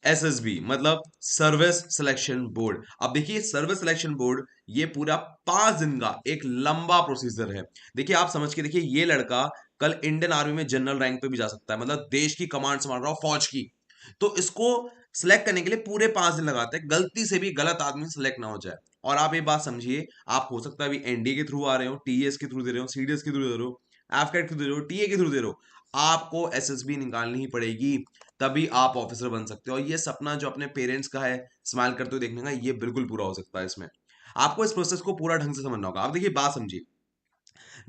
SSB मतलब service selection board. अब देखिए सर्विस सिलेक्शन बोर्ड ये पूरा 5 दिन का एक लंबा प्रोसीजर है। देखिए आप समझ के देखिए, ये लड़का कल इंडियन आर्मी में जनरल रैंक पे भी जा सकता है, मतलब देश की कमांड संभाल रहा हो फौज की। तो इसको सिलेक्ट करने के लिए पूरे 5 दिन लगाते हैं, गलती से भी गलत आदमी सिलेक्ट ना हो जाए। और आप ये बात समझिए, आप हो सकता है अभी एनडीए के थ्रू आ रहे हो, टीएस के थ्रू दे रहे हो, सीडीएस के थ्रू दे रहे हो, एफकेट के थ्रू दे रहे हो, टीए के थ्रू दे रहे हो, आपको एसएसबी निकालनी ही पड़ेगी, तभी आप ऑफिसर बन सकते हो। और ये सपना जो अपने पेरेंट्स का है स्माइल करते हुए देखने का, ये बिल्कुल पूरा हो सकता है। इसमें आपको इस प्रोसेस को पूरा ढंग से समझना होगा। आप देखिए बात समझिए,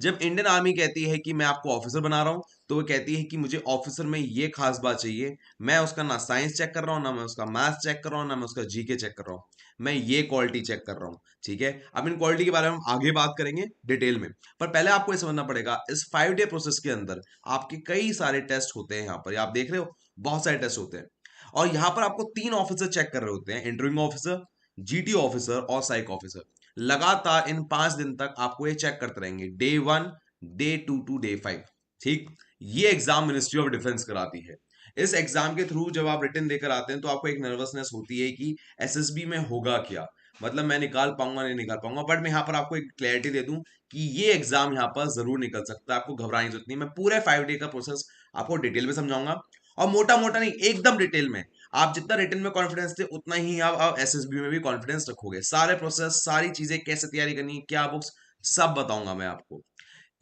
जब इंडियन आर्मी कहती है कि मैं आपको ऑफिसर बना रहा हूं, तो वो कहती है कि मुझे ऑफिसर में ये खास बात चाहिए, मैं उसका ना साइंस चेक कर रहा हूं, ना मैं उसका मैथ्स चेक कर रहा हूं, ना मैं उसका जीके चेक कर रहा हूं, मैं ये क्वालिटी चेक कर रहा हूं। ठीक है, अब इन क्वालिटी के बारे में हम आगे बात करेंगे डिटेल में, पर पहले आपको ये समझना पड़ेगा इस 5 डे प्रोसेस के अंदर आपके कई सारे टेस्ट होते हैं। यहाँ पर आप देख रहे हो बहुत सारे टेस्ट होते हैं, और यहाँ पर आपको 3 ऑफिसर चेक कर रहे होते हैं, इंटरव्यूइंग ऑफिसर, जीटी ऑफिसर और साइक ऑफिसर। लगातार इन 5 दिन तक आपको ये चेक करते रहेंगे, डे 1, डे 2 टू डे 5। ठीक, ये एग्जाम मिनिस्ट्री ऑफ डिफेंस कराती है। इस एग्जाम के थ्रू जब आप रिटर्न देकर आते हैं तो आपको एक नर्वसनेस होती है कि एसएसबी में होगा क्या, मतलब मैं निकाल पाऊंगा नहीं निकाल पाऊंगा। बट मैं यहाँ पर आपको एक क्लैरिटी दे दूं कि ये एग्जाम यहाँ पर जरूर निकल सकता है, आपको घबराने की जरूरत नहीं। मैं पूरे 5 डे का प्रोसेस आपको डिटेल में समझाऊंगा, और मोटा मोटा नहीं, एकदम डिटेल में। आप जितना रिटर्न में कॉन्फिडेंस थे उतना ही आप एसएसबी में भी कॉन्फिडेंस रखोगे। सारे प्रोसेस, सारी चीजें, कैसे तैयारी करनी है, क्या बुक्स, सब बताऊंगा मैं आपको।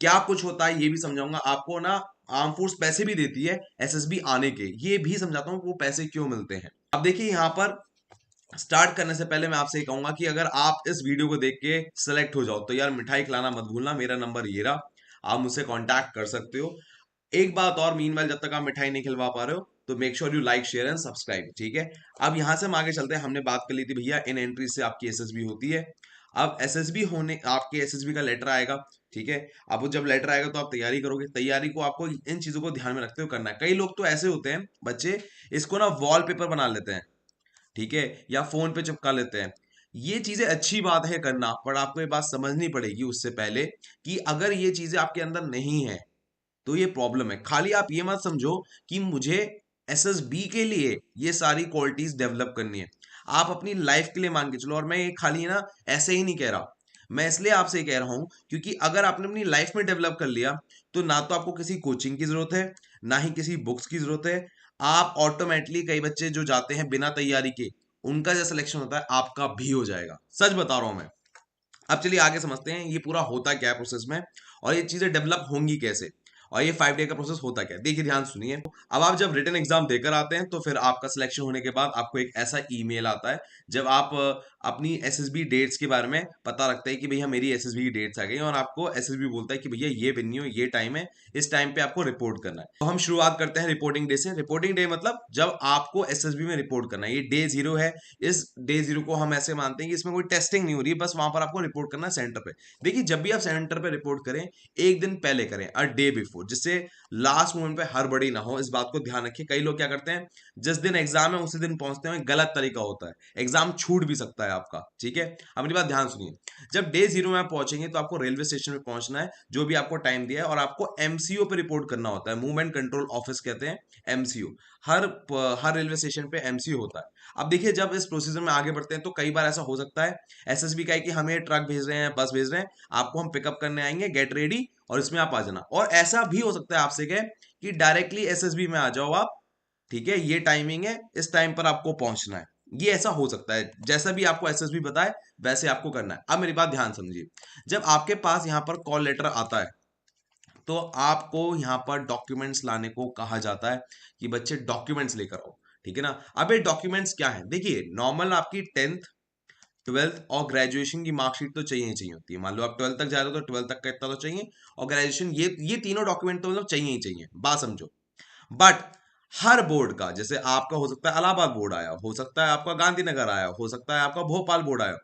क्या कुछ होता है ये भी समझाऊंगा आपको ना। आर्म फोर्स पैसे भी देती है एसएसबी आने के, ये भी समझाता हूँ कि वो पैसे क्यों मिलते हैं। अब देखिए यहाँ पर स्टार्ट करने से पहले मैं आपसे ये कहूंगा कि अगर आप इस वीडियो को देख के सेलेक्ट हो जाओ तो यार मिठाई खिलाना मत भूलना, मेरा नंबर ये रहा, आप मुझसे कांटेक्ट कर सकते हो। एक बात और, मीनवाइल जब तक आप मिठाई नहीं खिलवा पा रहे हो तो make sure you like share and subscribe. ठीक है, अब यहां से हम आगे चलते हैं। हमने बात कर ली थी भैया इन एंट्री से आपकी एसएसबी होती है। अब एसएसबी होने आपके एसएसबी का लेटर आएगा। ठीक है, अब वो जब लेटर आएगा तो आप तैयारी करोगे, तैयारी को आपको इन चीजों को ध्यान में रखते हुए करना है। कई लोग तो ऐसे होते हैं बच्चे, इसको ना वॉलपेपर बना लेते हैं, ठीक है, या फोन पे चिपका लेते हैं। ये चीजें अच्छी बात है करना, पर आपको ये बात समझनी पड़ेगी उससे पहले कि अगर ये चीजें आपके अंदर नहीं है तो ये प्रॉब्लम है। खाली आप ये मत समझो कि मुझे एसएसबी के लिए ये सारी क्वालिटीज डेवलप करनी है, आप अपनी लाइफ के लिए मान के चलो। और मैं ये खाली ना ऐसे ही नहीं कह रहा, मैं इसलिए आपसे कह रहा हूं क्योंकि अगर आपने अपनी लाइफ में डेवलप कर लिया तो ना तो आपको किसी कोचिंग की जरूरत है, ना ही किसी बुक्स की जरूरत है। आप ऑटोमेटिकली, कई बच्चे जो जाते हैं बिना तैयारी के, उनका जो सिलेक्शन होता है आपका भी हो जाएगा। सच बता रहा हूं मैं। अब चलिए आगे समझते हैं ये पूरा होता क्या है प्रोसेस में, और ये चीजें डेवलप होंगी कैसे, और ये 5 डे का प्रोसेस होता क्या है। देखिए ध्यान सुनिए, अब आप जब रिटन एग्जाम देकर आते हैं तो फिर आपका सिलेक्शन होने के बाद आपको एक ऐसा ईमेल आता है, जब आप अपनी एसएसबी डेट्स के बारे में पता रखते हैं कि भैया मेरी एसएसबी की डेट्स आ गई, और आपको एसएसबी बोलता है कि भैया ये वेन्यू, ये टाइम है, इस टाइम पे आपको रिपोर्ट करना है। तो हम शुरुआत करते हैं रिपोर्टिंग डे से। रिपोर्टिंग डे मतलब जब आपको एसएसबी में रिपोर्ट करना है, ये डे 0 है। इस डे 0 को हम ऐसे मानते हैं कि इसमें कोई टेस्टिंग नहीं हो रही है, बस वहां पर आपको रिपोर्ट करना है सेंटर पे। देखिए जब भी आप सेंटर पे रिपोर्ट करें, एक दिन पहले करें, अ डे बिफोर, जिससे लास्ट मोमेंट पे हड़बड़ी ना हो। इस बात को ध्यान रखिए, कई लोग क्या करते हैं, जिस दिन एग्जाम है उसी दिन पहुंचते हैं, गलत तरीका होता है, एग्जाम छूट भी सकता है आपका। ठीक है, अपनी बात ध्यान सुनिए। जब डे 0 में आप पहुंचेंगे तो आपको रेलवे स्टेशन पे पहुंचना है, जो भी आपको टाइम दिया है, और आपको एमसीओ पे रिपोर्ट करना होता है, मूवमेंट कंट्रोल ऑफिस कहते हैं, एमसीओ। हर रेलवे स्टेशन पे एमसीओ होता है। अब देखिए जब इस प्रोसीजर में आगे बढ़ते हैं तो कई बार ऐसा हो सकता है एसएसबी का है कि हमें ट्रक भेज रहे हैं, बस भेज रहे हैं, आपको हम पिकअप करने आएंगे, गेट रेडी और इसमें आप आ जाना। और ऐसा भी हो सकता है आपसे कहे कि डायरेक्टली एसएसबी में आ जाओ आप, ठीक है, ये टाइमिंग है, इस टाइम पर आपको पहुंचना है। ये ऐसा हो सकता है, जैसा भी आपको एसएसबी बताए वैसे आपको करना है। अब मेरी बात ध्यान समझिए, जब आपके पास यहाँ पर कॉल लेटर आता है तो आपको यहाँ पर डॉक्यूमेंट्स लाने को कहा जाता है कि बच्चे डॉक्यूमेंट्स लेकर आओ। ठीक है ना, अब ये डॉक्यूमेंट्स क्या है, देखिए नॉर्मल आपकी 10th, 12th और ग्रेजुएशन की मार्कशीट तो चाहिए ही चाहिए होती है। मान लो आप 12th तक जा रहे हो तो 12th तक का इतना तो चाहिए, और ग्रेजुएशन, ये तीनों डॉक्यूमेंट तो मतलब चाहिए ही चाहिए, बात समझो। बट हर बोर्ड का, जैसे आपका हो सकता है इलाहाबाद बोर्ड आया, हो सकता है आपका गांधीनगर आया, हो सकता है आपका भोपाल बोर्ड आया,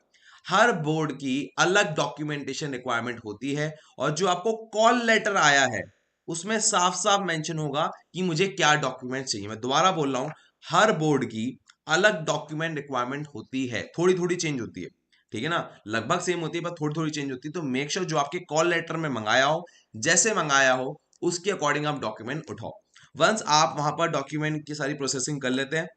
हर बोर्ड की अलग डॉक्यूमेंटेशन रिक्वायरमेंट होती है। और जो आपको कॉल लेटर आया है उसमें साफ साफ मेंशन होगा कि मुझे क्या डॉक्यूमेंट चाहिए। मैं दोबारा बोल रहा हूं, हर बोर्ड की अलग डॉक्यूमेंट रिक्वायरमेंट होती है, थोड़ी थोड़ी चेंज होती है। ठीक है ना, लगभग सेम होती है पर थोड़ी थोड़ी चेंज होती है। तो मेक श्योर जो आपके कॉल लेटर में मंगाया हो, जैसे मंगाया हो उसके अकॉर्डिंग आप डॉक्यूमेंट उठाओ। वंस आप वहां पर डॉक्यूमेंट की सारी प्रोसेसिंग कर लेते हैं,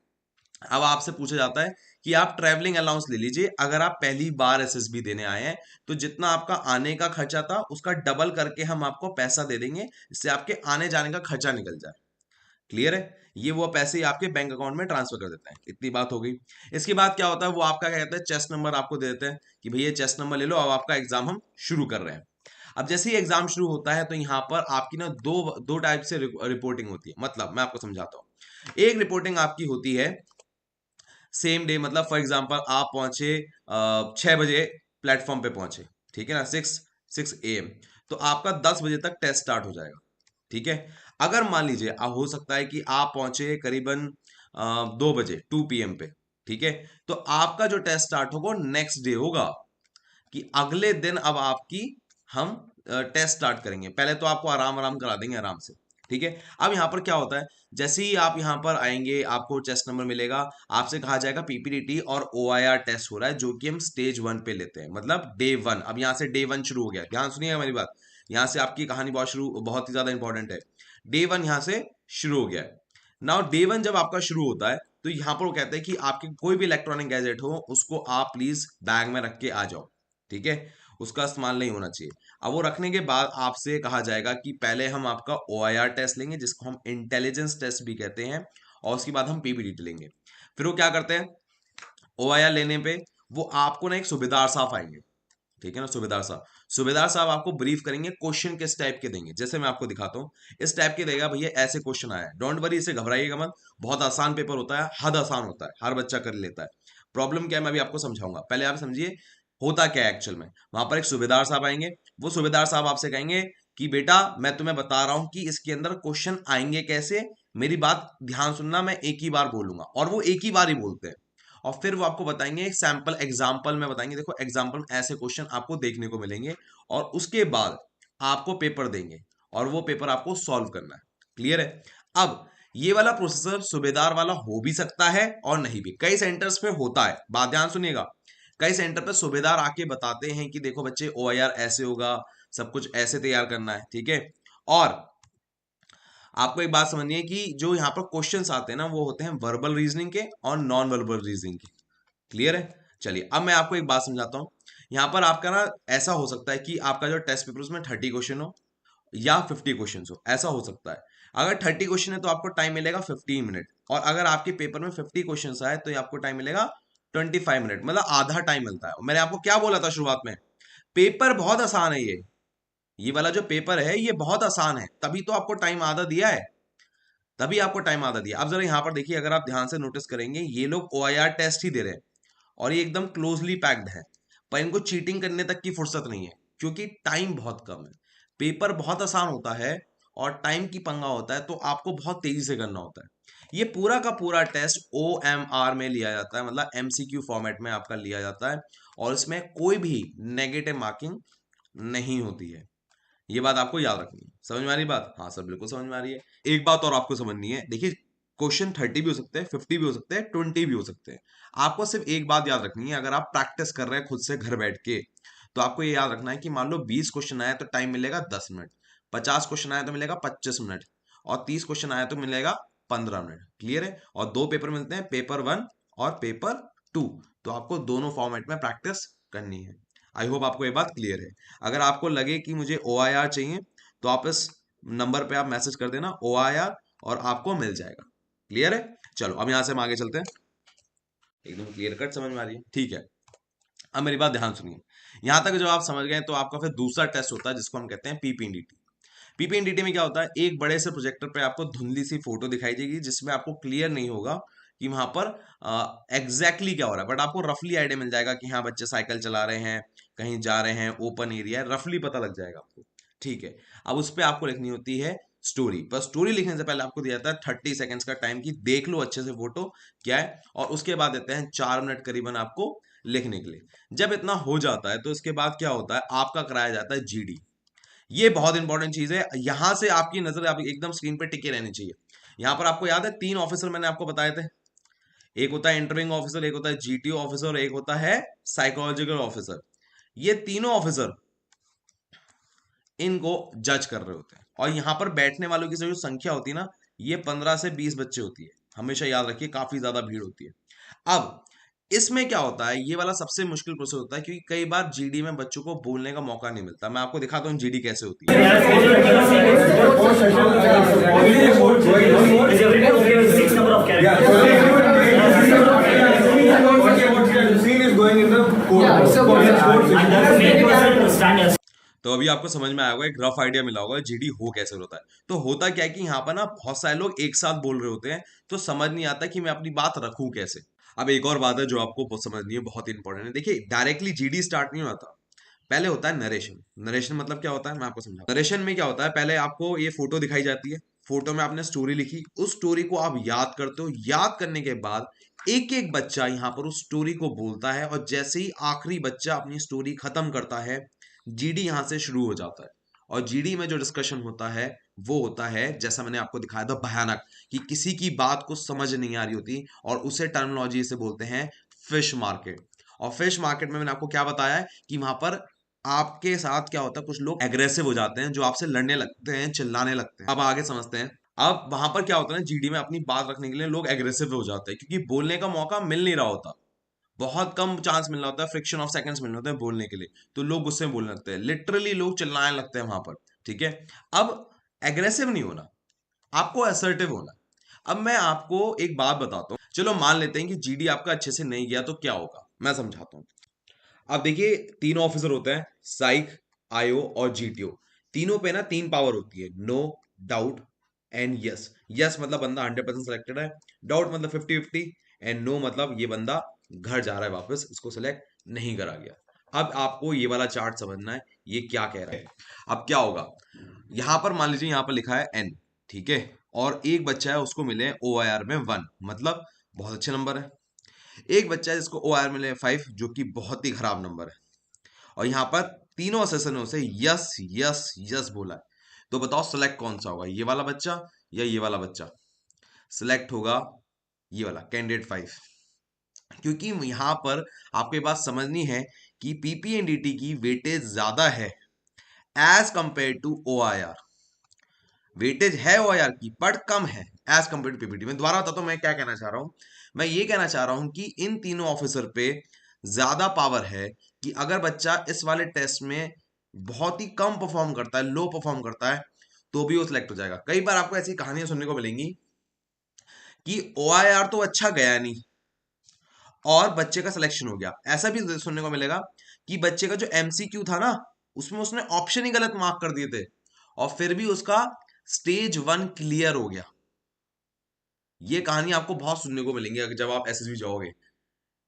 अब आपसे पूछा जाता है कि आप ट्रैवलिंग अलाउंस ले लीजिए, अगर आप पहली बार एसएसबी देने आए हैं तो जितना आपका आने का खर्चा था उसका डबल करके हम आपको पैसा दे देंगे, इससे आपके आने जाने का खर्चा निकल जाए। क्लियर है? ये वो पैसे ही आपके बैंक अकाउंट में ट्रांसफर कर देते हैं। इतनी बात हो गई। इसके बाद क्या होता है, वो आपका क्या कहते हैं, चेस्ट नंबर आपको दे देते हैं कि भैया चेस्ट नंबर ले लो, अब आपका एग्जाम हम शुरू कर रहे हैं। अब जैसे ही एग्जाम शुरू होता है तो यहाँ पर आपकी ना दो दो टाइप से रिपोर्टिंग होती है। मतलब मैं आपको समझाता हूँ। एक रिपोर्टिंग आपकी होती है सेम डे, मतलब फॉर एग्जांपल आप पहुंचे 6 बजे प्लेटफॉर्म पे पहुंचे, ठीक है ना, 6 AM, तो आपका 10 बजे तक टेस्ट स्टार्ट हो जाएगा। ठीक है। अगर मान लीजिए अब हो सकता है कि आप पहुंचे करीबन 2 बजे 2 PM पे, ठीक है, तो आपका जो टेस्ट स्टार्ट होगा नेक्स्ट डे होगा, कि अगले दिन अब आपकी हम टेस्ट स्टार्ट करेंगे। पहले तो आपको आराम आराम करा देंगे आराम से। ठीक है। अब यहाँ पर क्या होता है, जैसे ही आप यहाँ पर आएंगे आपको टेस्ट नंबर मिलेगा, आपसे कहा जाएगा पीपीडीटी और ओआईआर टेस्ट हो रहा है, जो कि हम स्टेज 1 पे लेते हैं, मतलब डे 1। अब यहाँ से डे 1 शुरू हो गया, ध्यान सुनिए हमारी बात, यहाँ से आपकी कहानी बहुत ही ज्यादा इंपॉर्टेंट है। डे 1 यहाँ से शुरू हो गया है। नाउ डे 1 जब आपका शुरू होता है तो यहाँ पर वो कहते हैं कि आपके कोई भी इलेक्ट्रॉनिक गैजेट हो उसको आप प्लीज बैग में रख के आ जाओ। ठीक है। उसका इस्तेमाल नहीं होना चाहिए। अब वो रखने के बाद आपसे कहा जाएगा कि पहले हम आपका ओआईआर टेस्ट लेंगे, जिसको हम इंटेलिजेंस टेस्ट भी कहते हैं, और उसके बाद हम पीपीडीटी लेंगे। फिर वो क्या करते हैं, ओआईआर लेने पे वो आपको ना एक सूबेदार साहब आएंगे, ठीक है ना, सूबेदार साहब आपको ब्रीफ करेंगे, क्वेश्चन किस टाइप के देंगे, जैसे मैं आपको दिखाता हूँ। इस टाइप के देगा, भैया ऐसे क्वेश्चन आया है, डोंट वरी, इसे घबराइएगा मत, बहुत आसान पेपर होता है, हद आसान होता है, हर बच्चा कर लेता है। प्रॉब्लम क्या है मैं भी आपको समझाऊंगा, पहले आप समझिए होता क्या है एक्चुअल में। वहां पर एक सूबेदार साहब आएंगे, वो सूबेदार साहब आपसे कहेंगे कि बेटा मैं तुम्हें बता रहा हूं कि इसके अंदर क्वेश्चन आएंगे कैसे, मेरी बात ध्यान सुनना, मैं एक ही बार बोलूंगा, और वो एक ही बार ही बोलते हैं। और फिर वो आपको बताएंगे एक सैंपल एग्जाम्पल में, बताएंगे देखो एग्जाम्पल में ऐसे क्वेश्चन आपको देखने को मिलेंगे, और उसके बाद आपको पेपर देंगे और वो पेपर आपको सॉल्व करना है। क्लियर है? अब ये वाला प्रोसेसर सूबेदार वाला हो भी सकता है और नहीं भी, कई सेंटर्स पे होता है, बात ध्यान सुनिएगा। कई सेंटर पे सूबेदार आके बताते हैं कि देखो बच्चे ओआईआर ऐसे होगा, सब कुछ ऐसे तैयार करना है। ठीक है। और आपको एक बात समझनी है कि जो यहाँ पर क्वेश्चंस आते हैं ना, वो होते हैं वर्बल रीजनिंग के और नॉन वर्बल रीजनिंग के। क्लियर है? चलिए अब मैं आपको एक बात समझाता हूँ। यहाँ पर आपका ना ऐसा हो सकता है कि आपका जो टेस्ट पेपर उसमें 30 क्वेश्चन हो या 50 क्वेश्चन हो, ऐसा हो सकता है। अगर 30 क्वेश्चन है तो आपको टाइम मिलेगा 15 मिनट, और अगर आपके पेपर में 50 क्वेश्चन आए तो आपको टाइम मिलेगा 25 मिनट, मतलब आधा टाइम मिलता है। मैंने आपको क्या बोला था शुरुआत में, पेपर बहुत आसान है ये वाला जो पेपर है ये बहुत आसान है, तभी तो आपको टाइम आधा दिया है, तभी आपको टाइम आधा दिया। अब जरा यहाँ पर देखिए, अगर आप ध्यान से नोटिस करेंगे, ये लोग ओआईआर टेस्ट ही दे रहे हैं और ये एकदम क्लोजली पैक्ड है, पर इनको चीटिंग करने तक की फुर्सत नहीं है, क्योंकि टाइम बहुत कम है। पेपर बहुत आसान होता है और टाइम की पंगा होता है, तो आपको बहुत तेजी से करना होता है। ये पूरा का पूरा टेस्ट ओएमआर में लिया जाता है, मतलब एमसीक्यू फॉर्मेट में आपका लिया जाता है, और इसमें कोई भी नेगेटिव मार्किंग नहीं होती है। ये बात आपको याद रखनी है। समझ में आ रही बात? हाँ सर बिल्कुल समझ में आ रही है। एक बात और आपको समझनी है, देखिए क्वेश्चन 30 भी हो सकते हैं, 50 भी हो सकते हैं, 20 भी हो सकते हैं। आपको सिर्फ एक बात याद रखनी है, अगर आप प्रैक्टिस कर रहे हैं खुद से घर बैठ के, तो आपको ये याद रखना है कि मान लो 20 क्वेश्चन आया तो टाइम मिलेगा 10 मिनट, 50 क्वेश्चन आया तो मिलेगा 25 मिनट, और 30 क्वेश्चन आया तो मिलेगा 15 मिनट। क्लियर है? और दो पेपर मिलते हैं, पेपर 1 और पेपर 2, तो आपको दोनों फॉर्मेट में प्रैक्टिस करनी है। आई होप आपको ये बात क्लियर है। अगर आपको लगे कि मुझे ओआईआर चाहिए तो आप इस नंबर पे आप मैसेज कर देना ओआईआर, और आपको मिल जाएगा। क्लियर है? चलो अब यहां से हम आगे चलते हैं। एकदम क्लियर कट समझ में आ रही है? ठीक है। अब मेरी बात ध्यान सुनिए, यहां तक जब आप समझ गए तो आपका फिर दूसरा टेस्ट होता है जिसको हम कहते हैं पीपीएनडीटी। पीपीएनडीटी में क्या होता है, एक बड़े से प्रोजेक्टर पे आपको धुंधली सी फोटो दिखाई देगी, जिसमें आपको क्लियर नहीं होगा कि वहां पर एग्जैक्टली क्या हो रहा है, बट आपको रफली आइडिया मिल जाएगा कि हाँ बच्चे साइकिल चला रहे हैं, कहीं जा रहे हैं, ओपन एरिया है, रफली पता लग जाएगा आपको। ठीक है। अब उस पर आपको लिखनी होती है स्टोरी, पर स्टोरी लिखने से पहले आपको दिया जाता है 30 सेकेंड्स का टाइम, की देख लो अच्छे से फोटो क्या है, और उसके बाद देते हैं 4 मिनट करीबन आपको लिखने के लिए। जब इतना हो जाता है तो इसके बाद क्या होता है, आपका कराया जाता है जीडी। ये बहुत इंपॉर्टेंट चीज है, यहां से आपकी नजर आप एकदम स्क्रीन पे टिके रहनी चाहिए। यहां पर आपको याद है 3 ऑफिसर मैंने आपको बताए थे, एक होता है इंटरव्यूइंग ऑफिसर, एक होता है जीटीओ ऑफिसर, एक होता है साइकोलॉजिकल ऑफिसर। ये तीनों ऑफिसर इनको जज कर रहे होते हैं, और यहां पर बैठने वालों की जो संख्या होती है ना, ये 15 से 20 बच्चे होती है। हमेशा याद रखिए, काफी ज्यादा भीड़ होती है। अब इसमें क्या होता है, ये वाला सबसे मुश्किल प्रोसेस होता है, क्योंकि कई बार जीडी में बच्चों को बोलने का मौका नहीं मिलता। मैं आपको दिखाता हूँ जीडी कैसे होती है। तो अभी आपको समझ में आया होगा, एक रफ आइडिया मिला होगा जीडी हो कैसे होता है। तो होता क्या है कि यहाँ पर ना बहुत सारे लोग एक साथ बोल रहे होते हैं, तो समझ नहीं आता कि मैं अपनी बात रखूं कैसे। अब एक और बात है जो आपको बहुत समझनी है, बहुत इंपॉर्टेंट है। देखिए, डायरेक्टली जीडी स्टार्ट नहीं होता, पहले होता है नरेशन। नरेशन मतलब क्या होता है, मैं आपको समझा। नरेशन में क्या होता है, पहले आपको ये फोटो दिखाई जाती है, फोटो में आपने स्टोरी लिखी, उस स्टोरी को आप याद करते हो। याद करने के बाद एक एक बच्चा यहाँ पर उस स्टोरी को बोलता है, और जैसे ही आखिरी बच्चा अपनी स्टोरी खत्म करता है, जीडी यहां से शुरू हो जाता है। और जीडी में जो डिस्कशन होता है वो होता है, जैसा मैंने आपको दिखाया था, भयानक, कि किसी की बात को समझ नहीं आ रही होती, और उसे टर्मिनोलॉजी से बोलते हैं फिश मार्केट। और फिश मार्केट में मैंने आपको क्या बताया है कि वहां पर आपके साथ क्या होता है, कुछ लोग एग्रेसिव हो जाते हैं, जो आपसे लड़ने लगते हैं, चिल्लाने लगते हैं। अब आगे समझते हैं। अब वहां पर क्या होता है ना, जीडी में अपनी बात रखने के लिए लोग एग्रेसिव हो जाते हैं, क्योंकि बोलने का मौका मिल नहीं रहा होता, बहुत कम चांस मिल रहा होता है, फ्रिक्शन ऑफ सेकंड्स मिल रहे होते हैं बोलने के लिए। तो लोग गुस्से में बोलने लगते हैं, लिटरली लोग चिल्लाने लगते हैं वहां पर। ठीक है, अब एग्रेसिव नहीं होना, आपको असर्टिव होना। अब मैं आपको एक बात बताता हूँ, चलो मान लेते हैं कि जीडी आपका अच्छे से नहीं गया, तो क्या होगा मैं समझाता हूँ। अब देखिए, तीनों ऑफिसर होते हैं, साइक, आईओ और जीटीओ। तीनों पे ना तीन पावर होती है, no, doubt and yes. Yes मतलब बंदा 100% सिलेक्टेड है, डाउट मतलब 50-50, एंड नो मतलब ये बंदा घर जा रहा है वापस, इसको सिलेक्ट नहीं करा गया। अब आपको ये वाला चार्ट समझना है, ये क्या कह रहा है। अब क्या होगा, यहां पर मान लीजिए, यहां पर लिखा है एन, ठीक है, और एक बच्चा है उसको मिले OIR में 1, मतलब बहुत अच्छे नंबर है। एक बच्चा है जिसको OIR मिले 5, जो कि बहुत ही खराब नंबर है। और यहाँ पर तीनों असेसनों से यस यस यस बोला है। तो बताओ सिलेक्ट कौन सा होगा, ये वाला बच्चा या ये वाला बच्चा। सिलेक्ट होगा ये वाला कैंडिडेट 5, क्योंकि यहां पर आपके बात समझनी है कि पीपीएनडीटी की वेटेज ज्यादा है as compare to OIR। Weightage है OIR की, बट कम है एज कंपेयर टू पीपीटी। मैं दोबारा बताता हूं मैं क्या कहना चाह रहा हूं। मैं ये कहना चाह रहा हूं कि इन तीनों ऑफिसर पे ज्यादा पावर है, कि अगर बच्चा इस वाले टेस्ट में बहुत ही कम परफॉर्म करता है, लो परफॉर्म करता है, तो भी वो सिलेक्ट हो जाएगा। कई बार आपको ऐसी कहानियां सुनने को मिलेंगी कि OIR तो अच्छा गया नहीं और बच्चे का सिलेक्शन हो गया। ऐसा भी सुनने को मिलेगा कि बच्चे का जो MCQ था ना, उसमें उसने ऑप्शन ही गलत मार्क कर दिए थे, और फिर भी उसका स्टेज 1 क्लियर हो गया। ये कहानी आपको बहुत सुनने को मिलेंगी अगर जब आप एसएसबी जाओगे।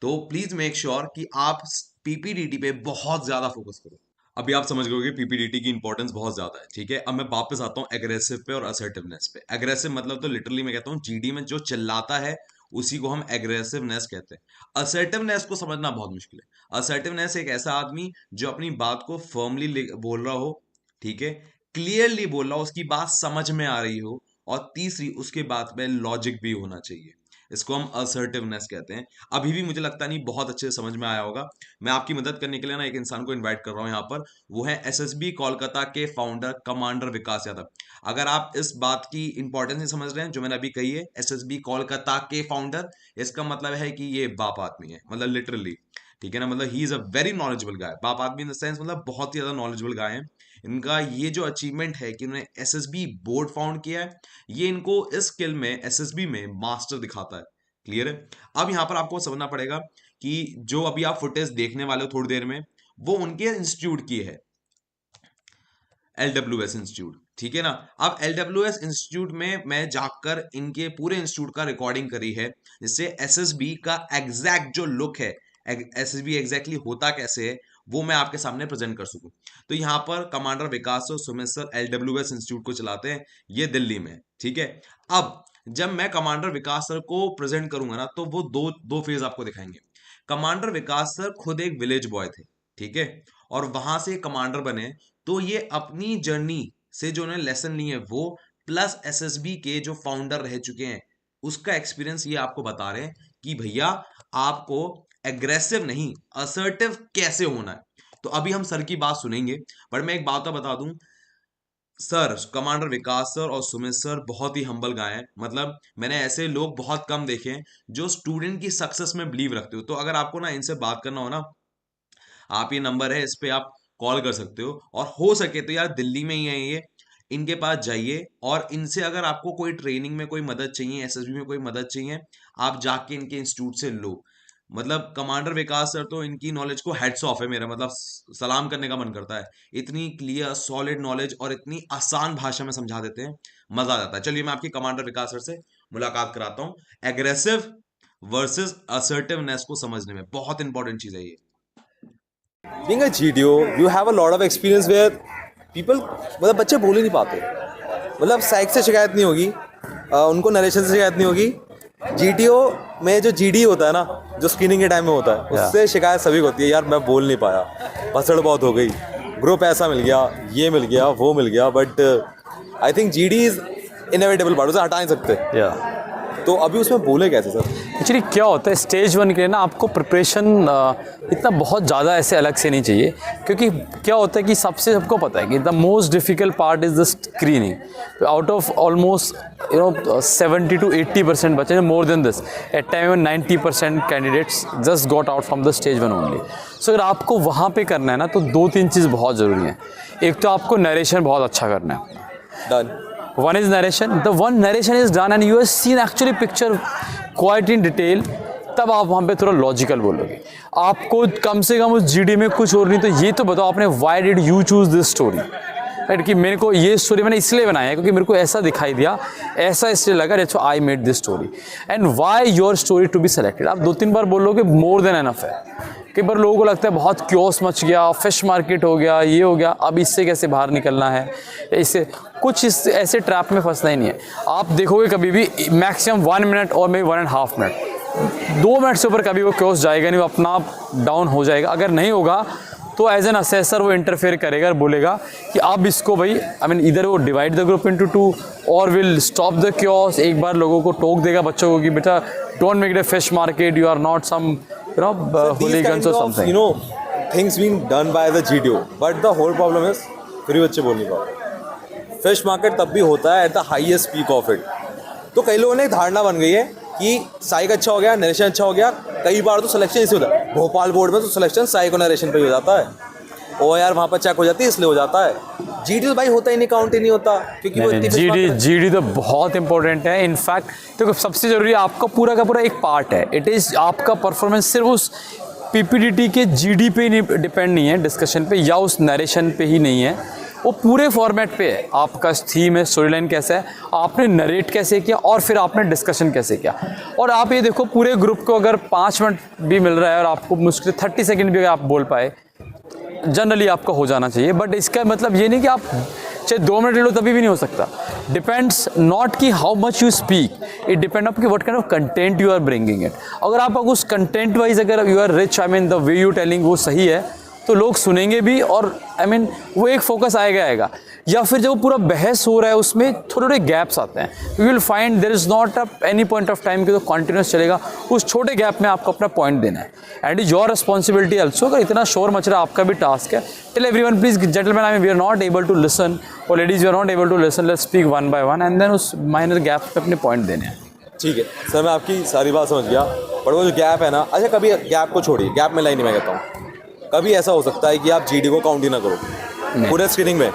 तो प्लीज मेक श्योर कि आप पीपीडीटी पे बहुत ज्यादा फोकस करो। अभी आप समझ गए कि पीपीडीटी की इंपॉर्टेंस बहुत ज्यादा है। ठीक है, अब मैं वापस आता हूँ एग्रेसिव पे और असर्टिवनेस पे। एग्रेसिव मतलब तो लिटरली मैं कहता हूँ जीडी में जो चिल्लाता है उसी को हम एग्रेसिवनेस कहते हैं। असर्टिवनेस को समझना बहुत मुश्किल है। असर्टिवनेस एक ऐसा आदमी जो अपनी बात को फर्मली बोल रहा हो, ठीक है, क्लियरली बोल रहा हो, उसकी बात समझ में आ रही हो, और तीसरी उसके बात में लॉजिक भी होना चाहिए। इसको हम असर्टिवनेस कहते हैं। अभी भी मुझे लगता नहीं बहुत अच्छे से समझ में आया होगा। मैं आपकी मदद करने के लिए ना एक इंसान को इनवाइट कर रहा हूं यहाँ पर, वो है एसएसबी कोलकाता के फाउंडर कमांडर विकास यादव। अगर आप इस बात की इंपॉर्टेंस नहीं समझ रहे हैं जो मैंने अभी कही है, एसएसबी कोलकाता के फाउंडर, इसका मतलब है कि ये बाप आदमी है, मतलब लिटरली। ठीक है ना, मतलब he is a very knowledgeable guy. बाप आदमी इन द सेंस मतलब बहुत ही ज्यादा नॉलेजेबल गाय है। इनका ये जो अचीवमेंट है कि उन्होंने एसएसबी बोर्ड फाउंड किया है, ये इनको इस स्किल में एसएसबी में मास्टर दिखाता है। क्लियर है। अब यहां पर आपको समझना पड़ेगा कि जो अभी आप फुटेज देखने वाले हो थोड़ी देर में, वो उनके इंस्टीट्यूट की है, LWS इंस्टीट्यूट। ठीक है ना। अब LWS इंस्टीट्यूट में मैं जाकर इनके पूरे इंस्टीट्यूट का रिकॉर्डिंग करी है, जिससे एसएसबी का एग्जैक्ट जो लुक है, एसएसबी एग्जैक्टली होता कैसे है, वो मैं आपके सामने प्रेजेंट कर सकूं। तो यहाँ पर कमांडर विकास और सुमित सर LWS इंस्टीट्यूट को चलाते हैं, ये दिल्ली में। ठीक है। अब जब मैं कमांडर विकास सर को प्रेजेंट करूंगा ना, तो वो दो दो फेज आपको दिखाएंगे। कमांडर विकास सर खुद एक विलेज बॉय थे, ठीक है, और वहां से कमांडर बने। तो ये अपनी जर्नी से जो उन्होंने लेसन लिए वो, प्लस एसएसबी के जो फाउंडर रह चुके हैं, उसका एक्सपीरियंस ये आपको बता रहे हैं कि भैया आपको एग्रेसिव नहीं, असर्टिव कैसे होना है। तो अभी हम सर की बात सुनेंगे, पर मैं एक बात तो बता दूं, सर कमांडर विकास सर और सुमित सर बहुत ही हम्बल गाय हैं। मतलब मैंने ऐसे लोग बहुत कम देखे हैं जो स्टूडेंट की सक्सेस में बिलीव रखते हो। तो अगर आपको ना इनसे बात करना हो ना, आप ये नंबर है, इस पे आप कॉल कर सकते हो। और हो सके तो यार दिल्ली में ही है ये, इनके पास जाइए और इनसे अगर आपको कोई ट्रेनिंग में कोई मदद चाहिए, एसएसबी में कोई मदद चाहिए, आप जाके इनके इंस्टीट्यूट से लो। मतलब कमांडर विकास सर तो इनकी नॉलेज को हेड्स ऑफ है मेरा, मतलब सलाम करने का मन करता है। इतनी क्लियर सॉलिड नॉलेज और इतनी आसान भाषा में समझा देते हैं, मजा आ जाता है। चलिए मैं आपकी कमांडर विकास सर से मुलाकात कराता हूँ। एग्रेसिव वर्सेस असर्टिवनेस को समझने में बहुत इंपॉर्टेंट चीज है ये। Being a GDO, you have a lot of experience where people, मतलब बच्चे बोल ही नहीं पाते। मतलब साइक से शिकायत नहीं होगी, उनको नरेशन से शिकायत नहीं होगी। GTO में जो GD होता है ना, जो स्क्रीनिंग के टाइम में होता है, उससे शिकायत सभी को होती है, यार मैं बोल नहीं पाया, भसड़ बहुत हो गई, ग्रुप ऐसा मिल गया, ये मिल गया, वो मिल गया। But I think GD is inevitable part, उसे हटा नहीं सकते। तो अभी उसमें बोले कैसे सर? एक्चुअली क्या होता है स्टेज 1 के लिए ना, आपको प्रिपरेशन इतना बहुत ज़्यादा ऐसे अलग से नहीं चाहिए, क्योंकि क्या होता है कि सबको पता है कि the most difficult part is the screening. Out of almost 70 to 80% बच्चे, more than this at time 90% candidates just got out from the stage 1 only. So अगर आपको वहाँ पे करना है ना, तो 2-3 चीज़ बहुत ज़रूरी है। एक तो आपको नरेशन बहुत अच्छा करना है, done. One is narration. The one narration is done and you have seen actually picture quite in detail. तब आप वहाँ पे थोड़ा लॉजिकल बोलोगे। आपको कम से कम उस GD में कुछ और नहीं तो ये तो बताओ आपने why did you choose this story? Right, कि मेरे को ये स्टोरी मैंने इसलिए बनाया है क्योंकि मेरे को ऐसा दिखाई दिया, ऐसा इसलिए लगा, that's why I made this story and why your story to be selected. आप 2-3 बार बोलोगे मोर देन एनफ है। कई बार लोगों को लगता है बहुत क्योस मच गया, फिश मार्केट हो गया, ये हो गया, अब इससे कैसे बाहर निकलना है, इससे कुछ इस ऐसे ट्रैप में फंसना ही नहीं है। आप देखोगे कभी भी मैक्सिमम 1 मिनट और मे 1.5 मिनट, 2 मिनट से ऊपर कभी वो क्योस जाएगा नहीं, वो अपना आप डाउन हो जाएगा। अगर नहीं होगा तो एज एन असेसर वो इंटरफेयर करेगा और बोलेगा कि अब इसको भाई इधर वो डिवाइड द ग्रुप इनटू 2 और विल स्टॉप द क्योस। एक बार लोगों को टोक देगा बच्चों को कि बेटा don't make it a fish market, you are not some hooligans or something. Things being done by the GDO, but the whole problem is फिर बच्चे बोल नहीं पाते। फिश मार्केट तब भी होता है at the highest peak of it. तो कई लोगों ने एक धारणा बन गई है कि साइक अच्छा हो गया, नरेशन अच्छा हो गया। कई बार तो सिलेक्शन इसी होता है, भोपाल बोर्ड में तो सिलेक्शन साइक और नरेशन पे ही हो जाता है। ओ यार वहाँ पर चेक हो जाती है इसलिए हो जाता है। GD भाई होता ही नहीं, काउंट ही नहीं होता, क्योंकि वो GD तो बहुत इंपॉर्टेंट है। इनफैक्ट देखो सबसे जरूरी आपका पूरा का पूरा एक पार्ट है, इट इज़ आपका परफॉर्मेंस सिर्फ उस PPDT के GD पे नहीं डिपेंड नहीं है, डिस्कशन पे या उस नरेशन पे ही नहीं है, वो पूरे फॉर्मेट पे है। आपका थीम है, स्टोरी लाइन कैसा है, आपने नरेट कैसे किया और फिर आपने डिस्कशन कैसे किया। और आप ये देखो पूरे ग्रुप को अगर 5 मिनट भी मिल रहा है और आपको मुश्किल 30 सेकेंड भी अगर आप बोल पाए, जनरली आपको हो जाना चाहिए। बट इसका मतलब ये नहीं कि आप चाहे 2 मिनट ले लो तभी भी नहीं हो सकता। डिपेंड्स नॉट कि how much you speak, it depend of कि what kind of content you are bringing it. अगर आप उस कंटेंट वाइज अगर you are rich, the way you telling वो सही है, तो लोग सुनेंगे भी और वो एक फोकस आएगा। या फिर जब पूरा बहस हो रहा है उसमें थोड़े थोड़े गैप्स आते हैं, you will find there is not any point of time कि तो कंटिन्यूस चलेगा। उस छोटे गैप में आपको अपना पॉइंट देना है and is your responsibility also. अगर इतना शोर मच रहा है, आपका भी टास्क है। Tell everyone please gentleman, we are not able to listen, और ladies you are not able to listen, let's speak one by one and then उस माइनर गैप पे अपने पॉइंट देने हैं। ठीक है सर, मैं आपकी सारी बात समझ गया, पर वो जो गैप है ना, अच्छा कभी गैप को छोड़िए, गैप में लाइन नहीं, मैं कहता हूँ कभी ऐसा हो सकता है कि आप GD को काउंट ही ना करो पूरे स्क्रीनिंग में।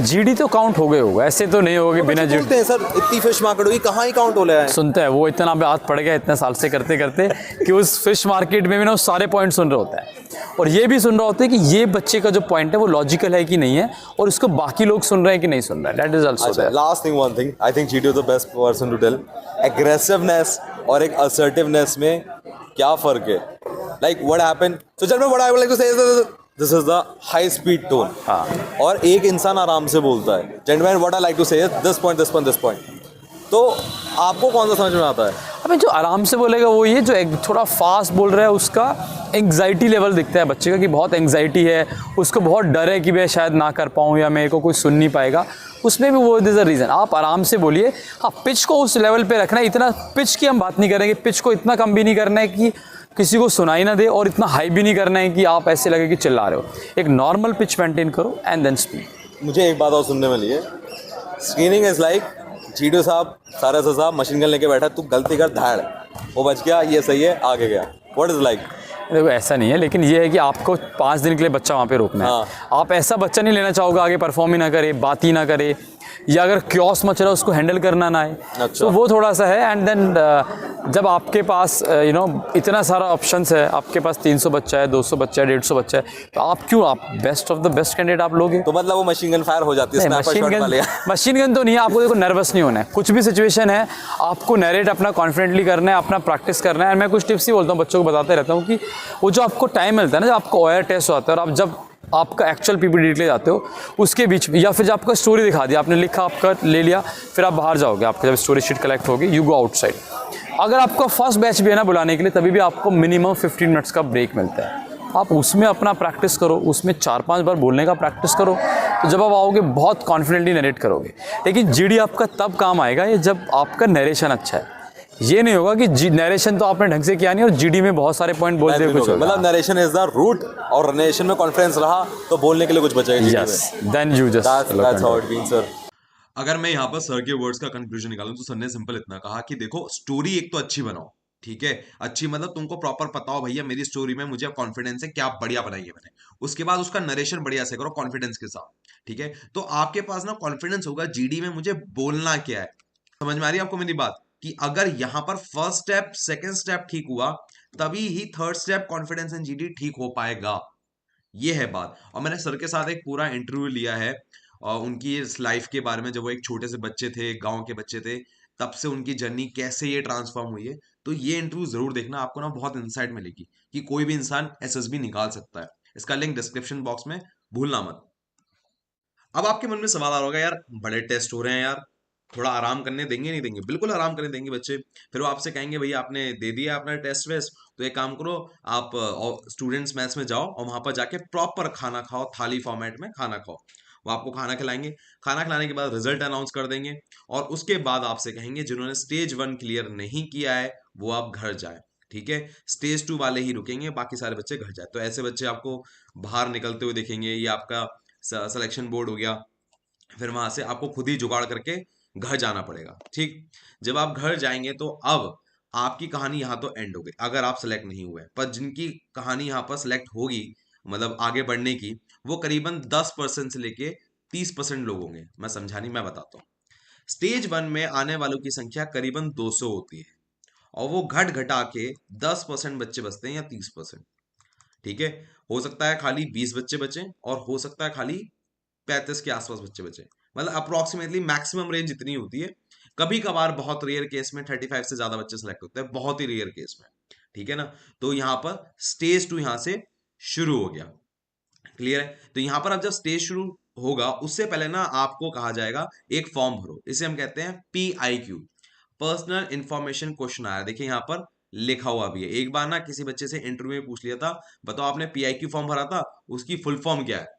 GD तो काउंट हो गए होगा, ऐसे तो नहीं होगा बिना GD। सर इतनी फिश मार्केट होगी, कहाँ ही काउंट हो रहा है। सुनता है वो इतना बात पड़ गया इतने साल से करते करते कि उस फिश मार्केट में भी ना वो सारे पॉइंट सुन रहा होता है और ये भी सुन रहा होता है कि ये बच्चे का जो पॉइंट है वो लॉजिकल है कि नहीं है और इसको बाकी लोग सुन रहे हैं कि नहीं सुन रहे हैं। That is also there. Last thing, one thing I think GD is the best person to tell, aggressiveness और एक असर्टिवनेस में क्या फर्क है? Like what happened, so generally what I would like to say is this is the high speed tone. और एक इंसान आराम से बोलता है, gentleman what I like to say this point this point this point. तो आपको कौन सा समझ में आता है? अबे जो आराम से बोलेगा वो ये, जो थोड़ा फास्ट बोल रहा है उसका एंग्जाइटी लेवल दिखता है बच्चे का कि बहुत एंग्जाइटी है, उसको बहुत डर है कि मैं शायद ना कर पाऊँ या मेरे को कोई सुन नहीं पाएगा, उसमें भी वो दिस अ रीज़न। आप आराम से बोलिए। हाँ, पिच को उस लेवल पे रखना है, इतना पिच की हम बात नहीं करेंगे, पिच को इतना कम भी नहीं करना है कि किसी को सुनाई ना दे और इतना हाई भी नहीं करना है कि आप ऐसे लगे कि चिल्ला रहे हो। एक नॉर्मल पिच मेंटेन करो एंड देन स्पीक। मुझे एक बात और सुनने मिली है, स्क्रीनिंग इज लाइक जीडीओ साहब सारा साहब मशीन गन लेके बैठा, तू गलती कर धाड़, वो बच गया, ये सही है, आगे गया। What is like? देखो ऐसा नहीं है, लेकिन ये है कि आपको 5 दिन के लिए बच्चा वहाँ पे रोकना है। हाँ। आप ऐसा बच्चा नहीं लेना चाहोगे आगे परफॉर्म ही ना करे, बात ही ना करे, या अगर क्योस मच रहा है उसको हैंडल करना ना है। अच्छा। तो वो थोड़ा सा है। एंड देन जब आपके पास इतना सारा ऑप्शंस है, आपके पास 300 बच्चा है, 200 बच्चा है, 150 बच्चा है, तो आप क्यों, आप best of the best candidate आप लोगे। तो मतलब वो मशीन गन फायर हो जाती है, स्नैपर शॉट वाले। मशीन गन तो नहीं है, आपको देखो नर्वस नहीं होना है, कुछ भी सिचुएशन है आपको नरेट अपना कॉन्फिडेंटली करना है, अपना प्रैक्टिस करना है। और मैं कुछ टिप्स ही बोलता हूँ, बच्चों को बताते रहता हूँ कि वो जो आपको टाइम मिलता है ना, जब आपको ओआर टेस्ट होता है और आप जब आपका एक्चुअल पीपीटी ले जाते हो उसके बीच में, या फिर जब आपका स्टोरी दिखा दिया, आपने लिखा, आपका ले लिया, फिर आप बाहर जाओगे, आपका जब स्टोरी शीट कलेक्ट होगी, यू गो आउटसाइड। अगर आपका फर्स्ट बैच भी है ना बुलाने के लिए, तभी भी आपको मिनिमम 15 मिनट्स का ब्रेक मिलता है। आप उसमें अपना प्रैक्टिस करो, उसमें 4-5 बार बोलने का प्रैक्टिस करो, तो जब आप आओगे बहुत कॉन्फिडेंटली नरेट करोगे। लेकिन जीडी आपका तब काम आएगा ये जब आपका नरेशन अच्छा है। ये नहीं होगा कि नरेशन तो आपने ढंग से किया नहीं और जीडी में बहुत सारे पॉइंट बोल दिए कुछ, मतलब नरेशन इज द रूट, और नरेशन में कॉन्फिडेंस रहा तो बोलने के लिए कुछ बचेगा। Yes, then you just that's how it beans sir. अगर मैं यहाँ पर सर के वर्ड्स का कंक्लूजन निकालूं तो सर ने सिंपल इतना कहा कि देखो स्टोरी एक तो अच्छी बनाओ, ठीक है, अच्छी मतलब तुमको प्रॉपर पता हो भैया मेरी स्टोरी में मुझे कॉन्फिडेंस है, क्या बढ़िया बनाई है मैंने। उसके बाद उसका नरेशन बढ़िया से करो कॉन्फिडेंस के साथ, ठीक है। तो आपके पास ना कॉन्फिडेंस होगा जीडी में मुझे बोलना क्या है। समझ में आ रही है आपको मेरी बात, कि अगर यहां पर फर्स्ट स्टेप सेकंड स्टेप ठीक हुआ, तभी ही third step confidence in GD ठीक हो पाएगा। ये है बात। और मैंने सर के साथ एक पूरा इंटरव्यू लिया है और उनकी इस लाइफ के बारे में, जब वो एक छोटे से बच्चे थे, गांव के बच्चे थे, तब से उनकी जर्नी कैसे ये ट्रांसफॉर्म हुई है। तो ये इंटरव्यू जरूर देखना, आपको ना बहुत इंसाइट मिलेगी कि कोई भी इंसान एसएसबी निकाल सकता है। इसका लिंक डिस्क्रिप्शन बॉक्स में भूलना मत। अब आपके मन में सवाल आ रहा होगा, यार बड़े टेस्ट हो रहे हैं यार, थोड़ा आराम करने देंगे नहीं देंगे? बिल्कुल आराम करने देंगे बच्चे। फिर वो आपसे कहेंगे भैया आपने दे दिया अपना टेस्ट वेस्ट, तो एक काम करो, आप स्टूडेंट्स मैथ्स में जाओ और वहां पर जाके प्रॉपर खाना खाओ, थाली फॉर्मेट में खाना खाओ। वो आपको खाना खिलाएंगे, खाना खिलाने के बाद रिजल्ट अनाउंस कर देंगे, और उसके बाद आपसे कहेंगे जिन्होंने स्टेज 1 क्लियर नहीं किया है वो आप घर जाए, ठीक है। स्टेज 2 वाले ही रुकेंगे, बाकी सारे बच्चे घर जाए। तो ऐसे बच्चे आपको बाहर निकलते हुए दिखेंगे। ये आपका सिलेक्शन बोर्ड हो गया। फिर वहां से आपको खुद ही जुगाड़ करके घर जाना पड़ेगा, ठीक। जब आप घर जाएंगे तो अब आपकी कहानी यहाँ तो एंड हो गई अगर आप सेलेक्ट नहीं हुए। पर जिनकी कहानी यहाँ पर सेलेक्ट होगी, मतलब आगे बढ़ने की, वो करीबन 10% से लेके 30% लोग होंगे। मैं समझा नहीं, मैं बताता हूँ। स्टेज 1 में आने वालों की संख्या करीबन 200 होती है, और वो घट घटा के 10% बच्चे बचते हैं या 30%, ठीक है। हो सकता है खाली 20 बच्चे बचे, और हो सकता है खाली 35 के आसपास बच्चे बचे। मतलब अप्रोक्सीमेटली मैक्सिमम रेंज इतनी होती है। कभी कभार बहुत रेयर केस में 35 से ज्यादा बच्चे सेलेक्ट होते हैं, बहुत ही रेयर केस में, ठीक है ना। तो यहाँ पर स्टेज 2 यहाँ से शुरू हो गया, क्लियर है। तो यहाँ पर अब जब स्टेज शुरू होगा, उससे पहले ना आपको कहा जाएगा एक फॉर्म भरो, इसे हम कहते हैं PIQ, पर्सनल इंफॉर्मेशन क्वेश्चन आया। देखिए यहाँ पर लिखा हुआ भी है। एक बार ना किसी बच्चे से इंटरव्यू में पूछ लिया था, बताओ आपने PIQ फॉर्म भरा था, उसकी फुल फॉर्म क्या है।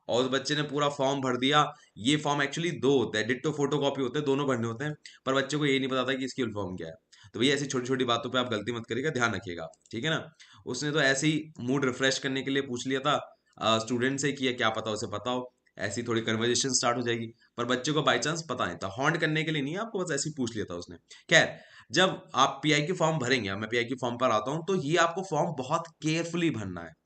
और उस बच्चे ने पूरा फॉर्म भर दिया। ये फॉर्म एक्चुअली 2 होते हैं, डिट्टो फोटो कॉपी होते हैं, दोनों भरने होते हैं, पर बच्चे को ये नहीं पता था कि इसकी फुल फॉर्म क्या है। तो भैया ऐसी छोटी छोटी बातों पे आप गलती मत करिएगा, ध्यान रखिएगा, ठीक है ना। उसने तो ऐसे ही मूड रिफ्रेश करने के लिए पूछ लिया था स्टूडेंट से, किया क्या पता उसे पता हो, ऐसी थोड़ी कन्वर्जेशन स्टार्ट हो जाएगी। पर बच्चे को बाई चांस पता नहीं था, हॉन्ड करने के लिए नहीं, आपको बस ऐसे ही पूछ लिया था उसने। खैर, जब आप PIQ फॉर्म भरेंगे, मैं PIQ फॉर्म पर आता हूं, तो ये आपको फॉर्म बहुत केयरफुली भरना है,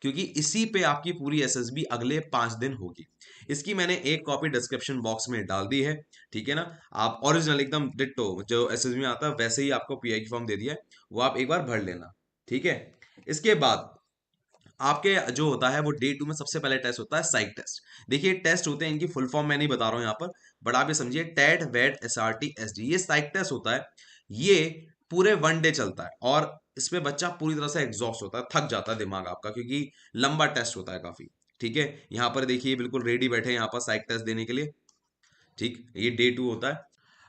क्योंकि इसी पे आपकी पूरी एसएसबी अगले 5 दिन होगी। इसकी मैंने एक कॉपी डिस्क्रिप्शन बॉक्स में डाल दी है, ठीक है ना। आप ओरिजिनल एकदम डिट्टो जो एसएसबी में आता है वैसे ही आपको PIQ फॉर्म दे दिया है, वो आप एक बार भर लेना, ठीक है। इसके बाद आपके जो होता है वो डे 2 में सबसे पहले टेस्ट होता है साइक टेस्ट। देखिए टेस्ट होते हैं, इनकी फुल फॉर्म मैं नहीं बता रहा हूं यहाँ पर, बट आप ये समझिए टेट वेट SRT SD, ये साइक टेस्ट होता है। ये पूरे 1 डे चलता है, और इसमें बच्चा पूरी तरह से एग्जॉस्ट होता है, थक जाता है दिमाग आपका, क्योंकि लंबा टेस्ट होता है काफी, ठीक है। यहाँ पर देखिए बिल्कुल रेडी बैठे हैं यहाँ पर साइक टेस्ट देने के लिए, ठीक। ये डे 2 होता है।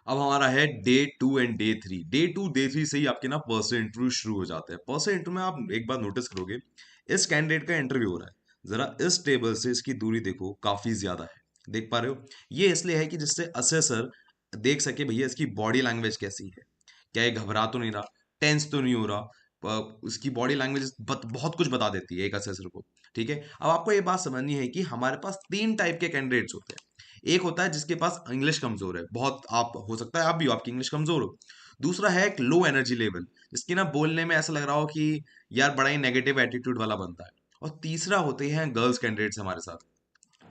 अब हमारा है day 2 and day 3। Day 2 day 3 से ही आपके ना पर्सनल इंटरव्यू शुरू हो जाते हैं। पर्सनल इंटरव्यू में आप एक बार नोटिस करोगे, इस कैंडिडेट का इंटरव्यू हो रहा है, जरा इस टेबल से इसकी दूरी देखो, काफी ज्यादा है, देख पा रहे हो। ये इसलिए है कि जिससे असेसर देख सके भैया इसकी बॉडी लैंग्वेज कैसी है, क्या ये घबरा तो नहीं रहा, टेंस तो नहीं हो रहा, उसकी बॉडी लैंग्वेज बहुत कुछ बता देती है एक असेसर को। ठीक है, अब आपको ये बात समझनी है कि हमारे पास 3 टाइप के कैंडिडेट्स होते हैं। एक होता है जिसके पास इंग्लिश कमजोर है, बहुत आप हो सकता है आप भी हो, आपकी इंग्लिश कमजोर हो। दूसरा है एक लो एनर्जी लेवल, जिसकी ना बोलने में ऐसा लग रहा हो कि यार बड़ा ही नेगेटिव एटीट्यूड वाला बनता है। और तीसरा होते हैं गर्ल्स कैंडिडेट्स हमारे साथ।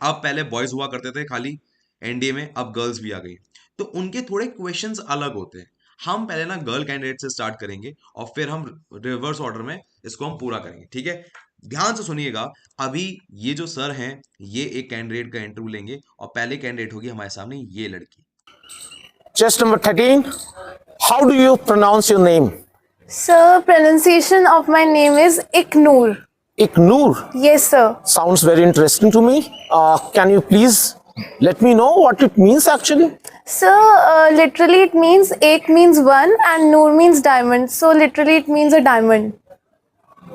अब पहले बॉयज हुआ करते थे खाली एनडीए में, अब गर्ल्स भी आ गई, तो उनके थोड़े क्वेश्चंस अलग होते हैं। हम पहले ना गर्ल कैंडिडेट से स्टार्ट करेंगे और फिर हम रिवर्स ऑर्डर में इसको हम पूरा करेंगे। ठीक है, ध्यान से सुनिएगा। अभी ये जो सर हैं ये एक कैंडिडेट का इंटरव्यू लेंगे और पहले कैंडिडेट होगी हमारे सामने ये लड़की। Chest number 13. How do you pronounce your name? Sir, pronunciation of my name is Iknoor. Iknoor. Yes, sir. Sounds very interesting to me. Can you please let me know what it means actually? Sir, literally it means Ek means one and Noor means diamond. So literally it means a diamond.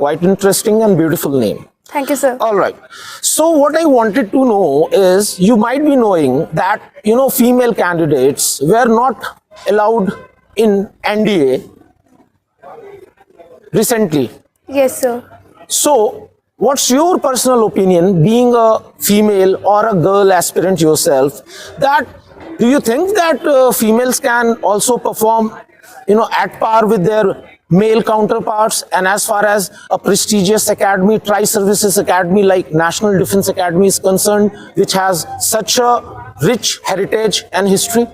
Quite interesting and beautiful name. Thank you, sir. All right. So what I wanted to know is, you might be knowing that, female candidates were not allowed in NDA recently. Yes, sir. So what's your personal opinion, being a female or a girl aspirant yourself, that do you think that females can also perform, at par with their male counterparts? And as far as a prestigious academy, Tri-Services Academy like National Defence Academy is concerned, which has such a rich heritage and history?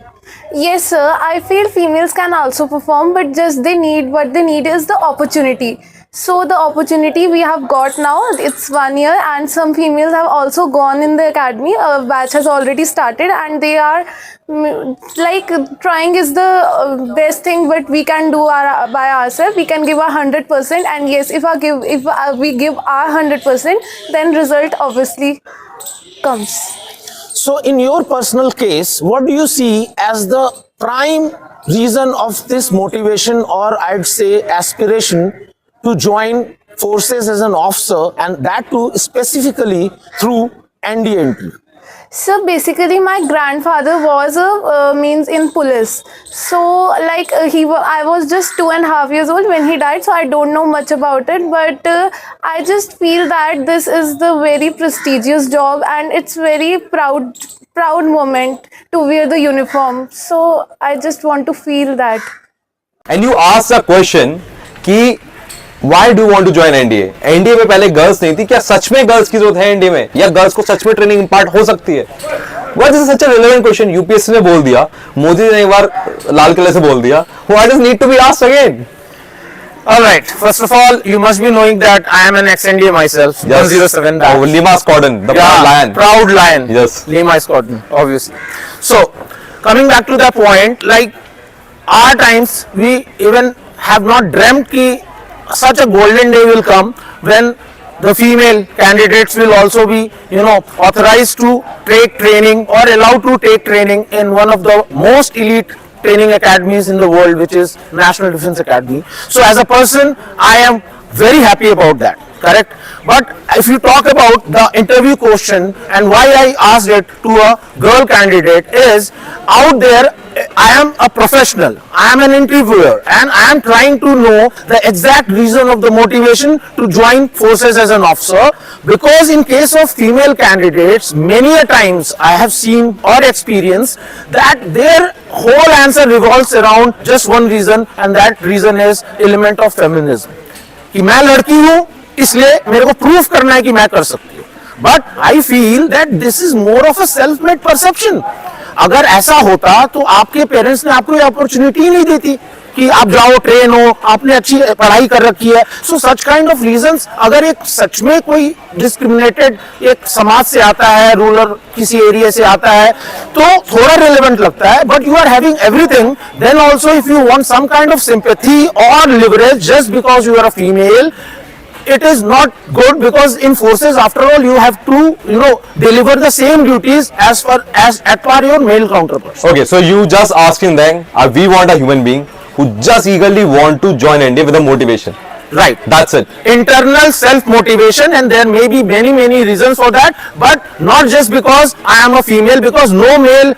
Yes, sir. I feel females can also perform, but just what they need is the opportunity. So the opportunity we have got now, it's 1 year, and some females have also gone in the academy. A batch has already started, and they are trying is the best thing what we can do by ourselves. We can give our 100%, and yes, if we give our 100%, then result obviously comes. So in your personal case, what do you see as the prime reason of this motivation, or I'd say aspiration, to join forces as an officer, and that too specifically through NDA entry? So basically, my grandfather was in police. So I was just 2.5 years old when he died. So I don't know much about it, but I just feel that this is the very prestigious job, and it's very proud moment to wear the uniform. So I just want to feel that. And you asked a question कि Why do you want to join NDA? NDA में पहले girls नहीं थी, क्या सच में girls की जरूरत है NDA में, या गर्ल्स को सच में ट्रेनिंग इम्पार्ट हो सकती है? What is such a relevant question? UPSC ने बोल दिया, मोदी ने एक बार लाल किले से बोल दिया. Why does need to be asked again? All right. First of all, you must be knowing that I am an ex-NDA myself. Yes. 107 batch. Oh, Lima Squadron, the proud lion. Proud lion. Yes. Lima Squadron, obviously. So, coming back to that point, like our times, we even have not dreamt ki such a golden day will come when the female candidates will also be, authorized to take training or allowed to take training in one of the most elite training academies in the world, which is National Defence Academy. So as a person, I am very happy about that. Correct? But if you talk about the interview question and why I asked it to a girl candidate is, out there I am a professional, I am an interviewer, and I am trying to know the exact reason of the motivation to join forces as an officer, because in case of female candidates, many a times I have seen or experienced that their whole answer revolves around just one reason, and that reason is element of feminism. कि मैं लड़की हूँ इसलिए मेरे को proof करना है कि मैं कर सकती हूँ. But I feel that this is more of a self made perception. अगर ऐसा होता तो आपके पेरेंट्स ने आपको ये अपॉर्चुनिटी ही नहीं देती कि आप जाओ ट्रेन हो, आपने अच्छी पढ़ाई कर रखी है. सो सच काइंड ऑफ रीजंस, अगर एक सच में कोई डिस्क्रिमिनेटेड एक समाज से आता है, रूरल किसी एरिया से आता है, तो थोड़ा रिलेवेंट लगता है. But you are having everything, then also if you want some kind of sympathy और leverage just because you are a female, it is not good, because in forces after all you have to deliver the same duties as at par your male counterparts. Okay, so you just asking them, we want a human being who just eagerly want to join NDA with a motivation. Right. That's it. Internal self motivation, and there may be many reasons for that, but not just because I am a female, because no male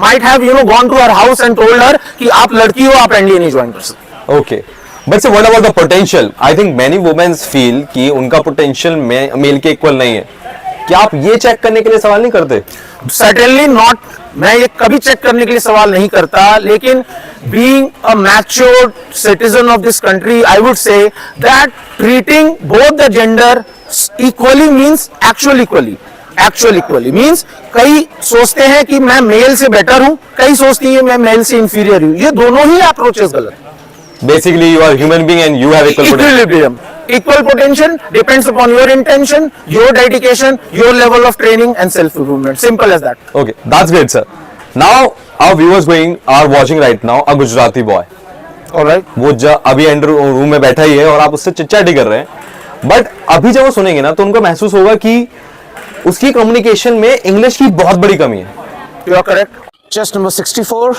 might have gone to her house and told her कि आप लड़की हो, आप NDA नहीं join कर सकते. Okay. But say what about the potential? I think many womens feel कि उनका पोटेंशियल मेल के इक्वल नहीं है। क्या आप ये चेक करने के लिए सवाल नहीं करते? Certainly not. मैं ये कभी चेक करने के लिए सवाल नहीं करता, लेकिन being a matured citizen of this country, I would say that treating both the gender equally means actual equally. Actual equally means कई सोचते हैं कि मैं मेल से बेटर हूं, कई सोचती है मैं मेल से इंफीरियर हूं। ये दोनों ही अप्रोचेस गलत। Basically, you are a human being and you have equal potential. Equilibrium. Equal potential depends upon your intention, your dedication, your level of training and self-improvement. Simple as that. Okay, that's great, sir. Now, our viewers are watching right now a Gujarati boy. Alright. वो अभी under room में बैठा ही है और आप उससे chit-chat कर रहे हैं। बट अभी जब वो सुनेंगे ना तो उनको महसूस होगा कि उसकी कम्युनिकेशन में इंग्लिश की बहुत बड़ी कमी है। You are correct. Chest number 64.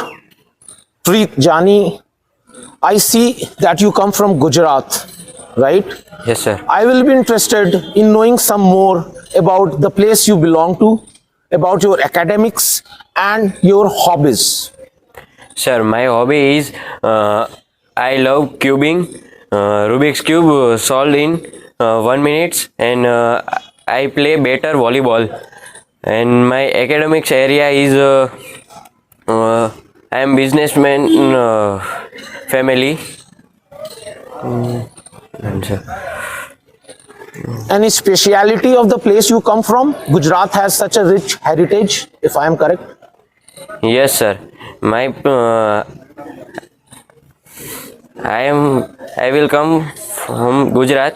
Preet Jani, I see that you come from Gujarat, right? Yes, sir. I will be interested in knowing some more about the place you belong to, about your academics and your hobbies. Sir, my hobby is I love cubing, Rubik's Cube solved in 1 minute, and I play better volleyball. And my academics area is I am businessman family. And sir. Any speciality of the place you come from? Gujarat has such a rich heritage, if I am correct. Yes, sir. My I will come from Gujarat.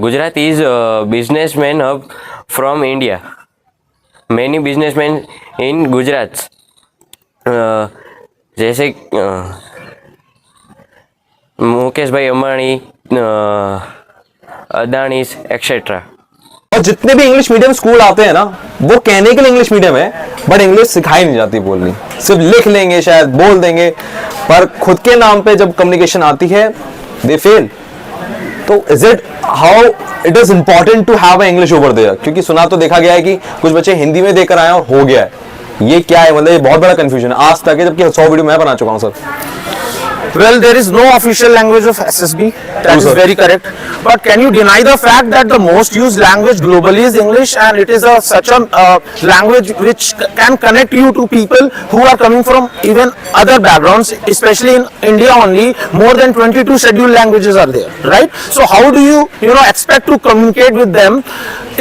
Gujarat is a businessman hub from India. Many businessmen in Gujarat, जैसे मुकेश भाई Ambani, अदानीस etcetera. और जितने भी English medium school आते हैं ना वो कहने के लिए इंग्लिश मीडियम है बट इंग्लिश सिखाई नहीं जाती बोलनी, सिर्फ लिख लेंगे शायद बोल देंगे पर खुद के नाम पे जब कम्युनिकेशन आती है दे फेल। तो is it how it is important to have English over there? क्योंकि सुना तो देखा गया है कि कुछ बच्चे हिंदी में देकर आए और हो गया है, ये क्या है? मतलब ये बहुत बड़ा कंफ्यूजन है आज तक है, जबकि 100 वीडियो मैं बना चुका हूं sir. Well, there is no official language of SSB. That is very correct. But can you deny the fact that the most used language globally is English, and it is such a language which can connect you to people who are coming from even other backgrounds, especially in India only. More than 22 scheduled languages are there, right? So how do you expect to communicate with them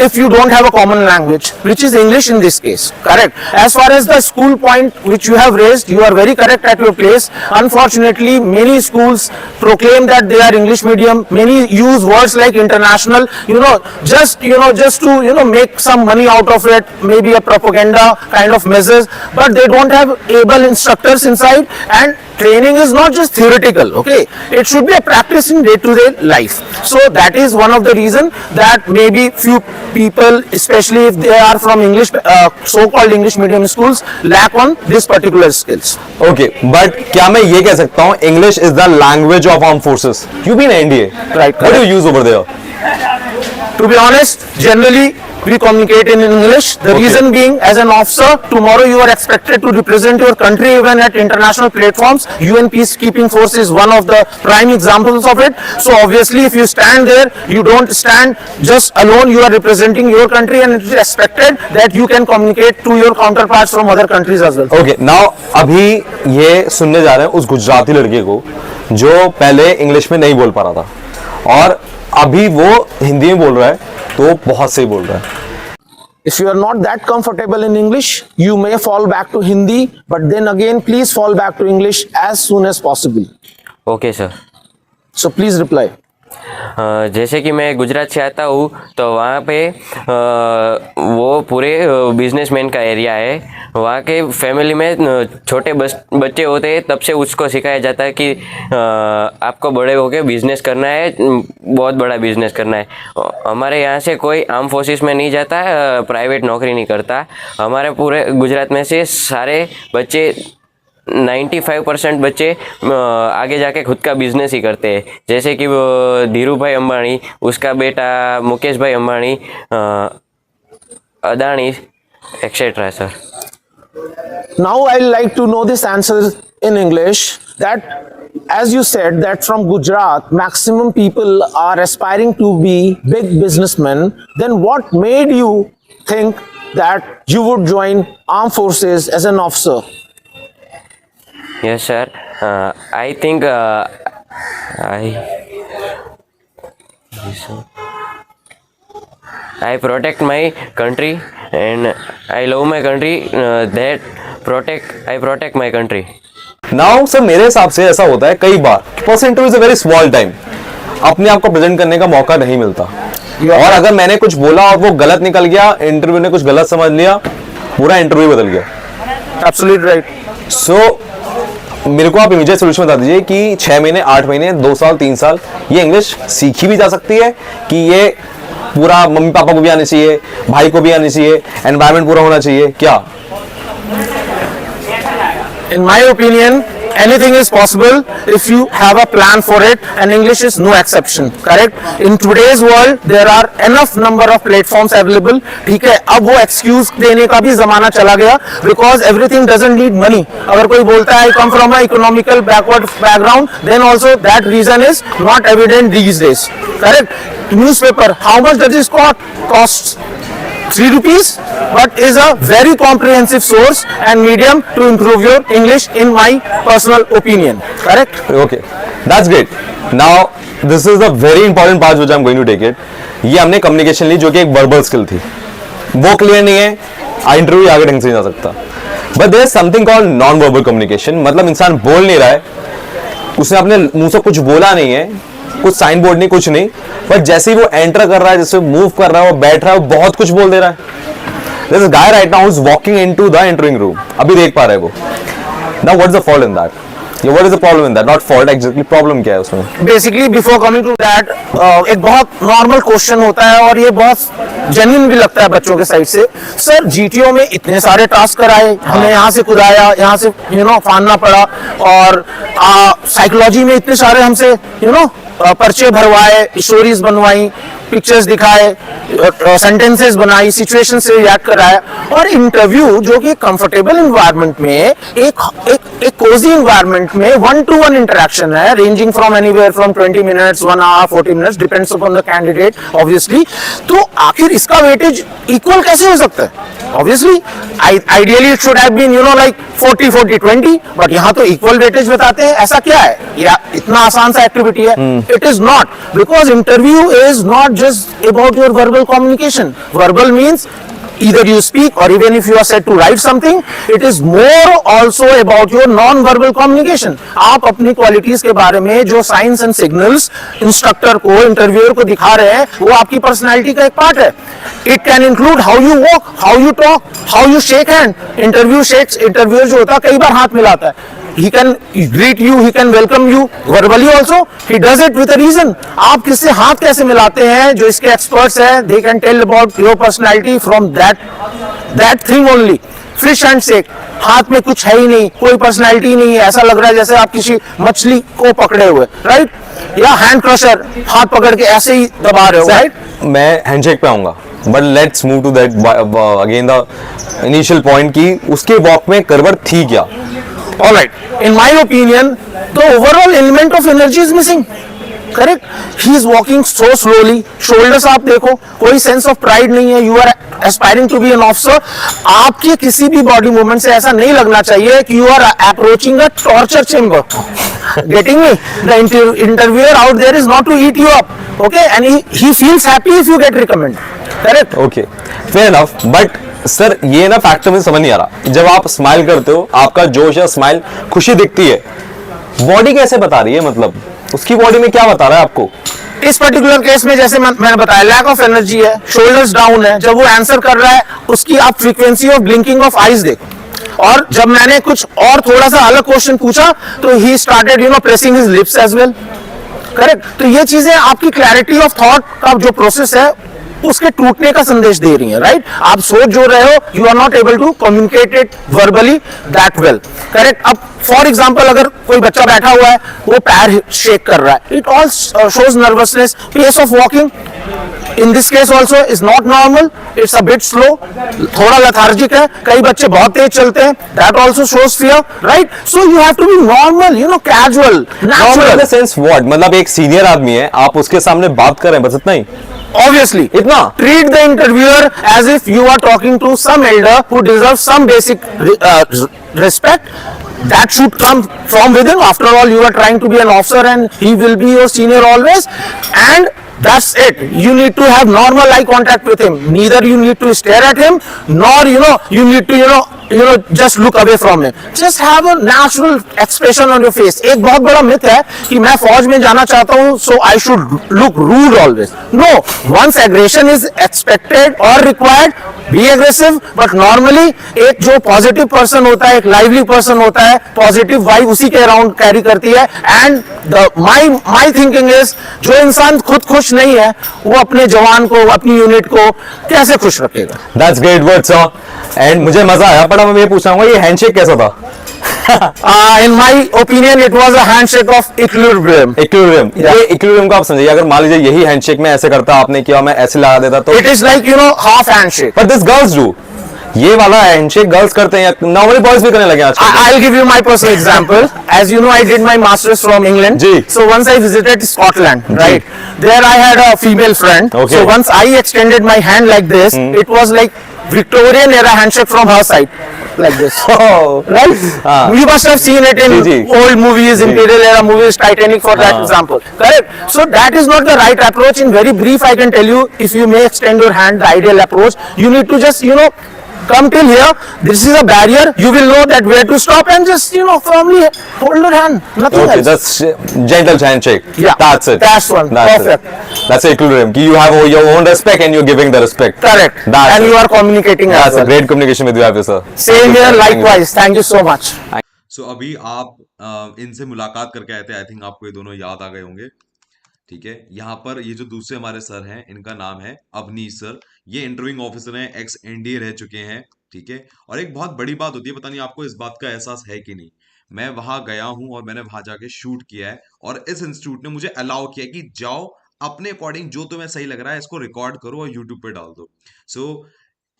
if you don't have a common language, which is English in this case? Correct. As far as the school point which you have raised, you are very correct at your place. Unfortunately, many schools proclaim that they are English medium. Many use words like international, just to make some money out of it, maybe a propaganda kind of measures, but they don't have able instructors inside, and training is not just theoretical, okay? It should be a practice in day-to-day life. So that is one of the reason that maybe few people, especially if they are from English, so-called English medium schools, lack on this particular skills. Okay but क्या मैं ये कह सकता हूँ English is the language of arm forces? You been NDA, Right. What do you use over there? To be honest, generally we communicate in English. The reason being, as an officer, tomorrow you are expected to represent your country even at international platforms. UN Peacekeeping Force is one of the prime examples of it. So obviously, if you stand there, you don't stand just alone. You are representing your country, and it is expected that you can communicate to your counterparts from other countries as well. Okay now अभी ये सुनने जा रहे हैं उस गुजराती लड़के को जो पहले इंग्लिश में नहीं बोल पा रहा था और अभी वो हिंदी में बोल रहा है तो बहुत सही बोल रहा है। If you are not that comfortable in English, you may fall back to Hindi, but then again, please fall back to English as soon as possible. Okay, sir. So please reply. जैसे कि मैं गुजरात से आता हूँ तो वहाँ पे वो पूरे बिजनेसमैन का एरिया है। वहाँ के फैमिली में छोटे बच्चे होते हैं, तब से उसको सिखाया जाता है कि आपको बड़े होके बिजनेस करना है, बहुत बड़ा बिजनेस करना है। हमारे यहाँ से कोई आर्म फोर्सेस में नहीं जाता, प्राइवेट नौकरी नहीं करता। हमारे पूरे गुजरात में से सारे बच्चे 95% बच्चे आगे जाके खुद का बिजनेस ही करते हैं। जैसे कि वो धीरू भाई अंबानी, उसका बेटा मुकेश भाई Ambani, Adani etcetera sir. Now I like to know this answer in English, that as you said that from Gujarat maximum people are aspiring to be big businessmen, then what made you think that you would join armed forces as an officer? Yes, sir. I think I protect my country and I love my country. I protect my country. Now sir मेरे हिसाब से ऐसा होता है कई बार first interview is a very small time, अपने आप को प्रेजेंट करने का मौका नहीं मिलता, और अगर मैंने कुछ बोला और वो गलत निकल गया, इंटरव्यू ने कुछ गलत समझ लिया, पूरा इंटरव्यू बदल गया। Absolutely right. सो मेरे को आप इमीडिएट सोल्यूशन बता दीजिए कि 6 महीने 8 महीने 2 साल 3 साल ये इंग्लिश सीखी भी जा सकती है कि ये पूरा मम्मी पापा को भी आनी चाहिए, भाई को भी आनी चाहिए, एनवायरमेंट पूरा होना चाहिए क्या? In my opinion, anything is possible if you have a plan for it, and English is no exception. Correct? In today's world, there are enough number of platforms available. ठीक है, अब वो excuse देने का भी जमाना चला गया, because everything doesn't need money. अगर कोई बोलता है I come from a economical backward background, then also that reason is not evident these days. Correct? Newspaper, how much does it cost? 3 rupees, but is a very comprehensive source and medium to improve your English, in my personal opinion. Correct? Okay, that's great. Now this is the very important part which I'm going to take it. ये हमने communication ली जो कि एक verbal skill थी, वो clear नहीं है, interview आगे ढंग से नहीं जा सकता। But there is something called non verbal communication, मतलब इंसान बोल नहीं रहा है, उसने अपने मुंह से कुछ बोला नहीं है, कुछ साइन बोर्ड नहीं, कुछ नहीं, बट जैसे ही वो एंटर कर रहा है, जैसे मूव कर रहा है, वो बैठ रहा है, वो बहुत कुछ बोल दे रहा है। There's a guy right now who's walking into the entering room. अभी देख पा रहे हैं वो। Now what's the fault in that? Yeah, what is the problem in that? Not fault exactly, problem क्या है उसमें? Basically, before coming to that, एक बहुत नॉर्मल क्वेश्चन होता है और ये बहुत जेन्युइन भी लगता है बच्चों के साइड से। सर जीटीओ में इतने सारे टास्क कराए, हमें यहाँ से कुदाया, यहाँ से फाड़ना पड़ा, और साइकोलॉजी में इतने सारे हमसे पर्चे भरवाए, स्टोरीज बनवाई, पिक्चर्स दिखाए, सेंटेंसेस बनाई, सिचुएशन से रिएक्ट कराया, और इंटरव्यू जो कि कंफर्टेबल एनवायरनमेंट में एक कोजी एनवायरनमेंट में 1-to-1 इंटरेक्शन है, ranging from anywhere from 20 minutes 1 hour 40 minutes, depends upon the candidate obviously. तो आखिर इसका वेटेज इक्वल कैसे हो सकता है? Obviously ideally it should have been like 40-40-20, but यहाँ तो इक्वल वेटेज बताते हैं। ऐसा क्या है? या इतना आसान सा एक्टिविटी है? It is not, because interview is not just about your verbal communication. Verbal means either you speak, or even if you are said to write something, it is more also about your non-verbal communication. आप अपनी qualities के बारे में जो signs and signals instructor को, interviewer को दिखा रहे हैं, वो आपकी पर्सनैलिटी का एक पार्ट है। It can include how you walk, how you talk, how you shake hand. Interviewer जो होता है कई बार हाथ मिलाता है। He can greet you, he can welcome you verbally also. He does it with a reason. आप किससे हाथ कैसे मिलाते हैं, जो इसके एक्सपर्ट्स हैं, they can tell about your personality from that thing only. Fish and shake, हाथ में कुछ है ही नहीं, कोई पर्सनैलिटी नहीं है, ऐसा लग रहा है जैसे आप किसी मछली को पकड़े हुए, राइट? या हैंड क्रशर, हाथ पकड़ के ऐसे ही दबा रहे हो, राइट? मैं हैंडशेक पे आऊंगा, but let's move to that again the initial point कि उसके वॉक में गड़बड़ थी क्या? All right. In my opinion, the overall element of energy is missing. Correct? He is walking so slowly. Shoulders आप देखो, कोई sense of pride नहीं है. You are aspiring to be an officer. आपके किसी भी body movement से ऐसा नहीं लगना चाहिए कि you are approaching a torture chamber. Getting me? The interviewer out there is not to eat you up. Okay? And he feels happy if you get recommended. Correct? Okay. Fair enough. But sir ये ना factor मुझे समझ नहीं आ रहा, जब आप smile करते हो, आपका जोश या स्माइल, खुशी दिखती है, बॉडी कैसे बता रही है? मतलब उसकी बॉडी में क्या बता रहा है आपको? इस पर्टिकुलर केस में जैसे मैंने बताया, लैक ऑफ एनर्जी है, शोल्डर्स डाउन है, जब वो आंसर कर रहा है उसकी आप frequency of blinking of eyes देखो। और जब मैंने कुछ और थोड़ा सा अलग क्वेश्चन पूछा तो he started pressing his lips as well. Correct? तो ये चीजें आपकी क्लैरिटी ऑफ थॉट का जो प्रोसेस है उसके टूटने का संदेश दे रही है, राइट? आप सोच जो रहे हो, you are not able to communicate it verbally that well. Correct? अब फॉर एग्जाम्पल अगर कोई बच्चा बैठा हुआ है, वो पैर शेक कर रहा है, it all shows nervousness, pace of walking in this case also is not normal. It's a bit slow, थोड़ा lethargic है. कई बच्चे बहुत तेज चलते हैं. That also shows fear, right? So you have to be normal, you know, casual, normal in natural. The sense what, मतलब एक senior आदमी है, आप उसके सामने बात कर रहे हैं, बस इतना ही. Obviously, इतना treat the interviewer as if you are talking to some elder who deserves some basic respect. That should come from within. After all, you are trying to be an officer and he will be your senior always. And that's it. You need to have normal eye contact with him. Neither you need to stare at him, nor you need to just look away from him. Just have a natural expression on your face. एक बहुत बड़ा myth है कि मैं फौज में जाना चाहता हूँ, so I should look rude always. No, once aggression is expected or required, be aggressive. But normally एक जो positive person होता है, एक lively person होता है, positive vibe उसी के around carry करती है. And my thinking is, जो इंसान खुद खुश नहीं है, वो अपने जवान को, अपनी यूनिट को कैसे खुश रखेगा? That's great word sir. And मुझे मजा आया, बट मैं ये पूछ रहा हूँ, ये हैंडशेक कैसा था? In my opinion, it was a handshake of equilibrium. Equilibrium. Yeah. ये इक्विलिब्रियम को आप समझिए, अगर मान लीजिए यही हैंडशेक में ऐसे करता, आपने किया, मैं ऐसे लगा देता तो. It is like half handshake. But this girls do. ये वाला हैंडशेक गर्ल्स करते हैं या नॉर्मली बॉयज भी करने लगे आजकल? I'll give you my personal example. As you know, I did my masters from England. Ji. So once I visited Scotland, right? There I had a female friend. Okay. So once I extended my hand like this, it was like Victorian era handshake from her side, like this. Oh. Right? You must have seen it in ji. old movies, Imperial era movies, Titanic for that example. Correct? So that is not the right approach. In very brief, I can tell you, if you may extend your hand, the ideal approach, you need to just, come till here. This is a barrier. You will know that where to stop and just, firmly hold your hand. Nothing Okay, else. that's gentle handshake. Yeah, That's it. that's one. Perfect. That's equilibrium. You have your own respect and you're giving the respect. Correct. That's And it. you are communicating as That's a well. great communication with you, officer. Same here, likewise. Thank you so much. सो अभी आप इनसे मुलाकात करके आए थे, I think आपको ये दोनों याद आ गए होंगे. ठीक है, यहाँ पर ये जो दूसरे हमारे सर हैं, इनका नाम है अवनीश सर. ये इंटरव्यूइंग ऑफिसर हैं, एक्स एनडीए रह चुके हैं. ठीक है, और एक बहुत बड़ी बात होती है, पता नहीं आपको इस बात का एहसास है कि नहीं, मैं वहां गया हूं और मैंने वहां जाके शूट किया है, और इस इंस्टीट्यूट ने मुझे अलाउ किया कि जाओ अपने अकॉर्डिंग जो तुम्हें सही लग रहा है इसको रिकॉर्ड करो और यूट्यूब पे डाल दो. सो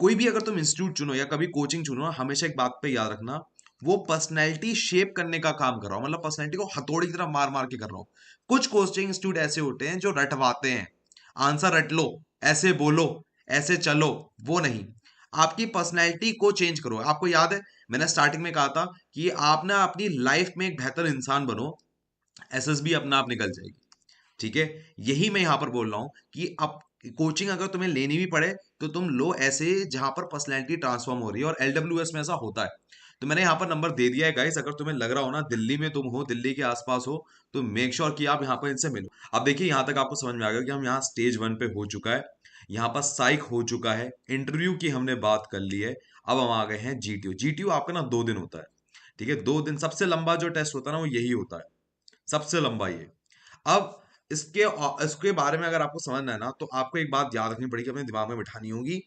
कोई भी अगर तुम इंस्टीट्यूट चुनो या कभी कोचिंग चुनो ना, हमेशा एक बात पे याद रखना, वो पर्सनैलिटी शेप करने का काम कर रहा हूं, मतलब पर्सनैलिटी को हथौड़ी की तरह मार मार के कर रहा हूं. कुछ कोचिंग इंस्टीट्यूट ऐसे होते हैं जो रटवाते हैं, आंसर रट लो, ऐसे बोलो, ऐसे चलो, वो नहीं. आपकी पर्सनैलिटी को चेंज करो. आपको याद है मैंने स्टार्टिंग में कहा था कि आप ना अपनी लाइफ में एक बेहतर इंसान बनो, एसएसबी अपना आप निकल जाएगी. ठीक है, यही मैं यहां पर बोल रहा हूं कि अब कोचिंग अगर तुम्हें लेनी भी पड़े तो तुम लो ऐसे जहां पर पर्सनैलिटी ट्रांसफॉर्म हो रही है, और एलडब्ल्यूएस में ऐसा होता है. तो मैंने यहाँ पर नंबर दे दिया है गाइस, अगर तुम्हें लग रहा हो ना दिल्ली में तुम हो, दिल्ली के आसपास हो, तो मेक श्योर कि आप यहाँ पर इनसे मिलो. अब देखिए यहाँ तक आपको समझ में आ गया कि हम यहाँ स्टेज 1 पे हो चुका है, यहाँ पर साइक हो चुका है, इंटरव्यू की हमने बात कर ली है. अब हम आ गए हैं जीटीओ. जीटीओ आपका ना 2 दिन होता है. ठीक है, 2 दिन सबसे लंबा जो टेस्ट होता है ना वो यही होता है, सबसे लंबा ये. अब इसके बारे में अगर आपको समझना है ना, तो आपको एक बात याद रखनी पड़ेगी, अपने दिमाग में बिठानी होगी.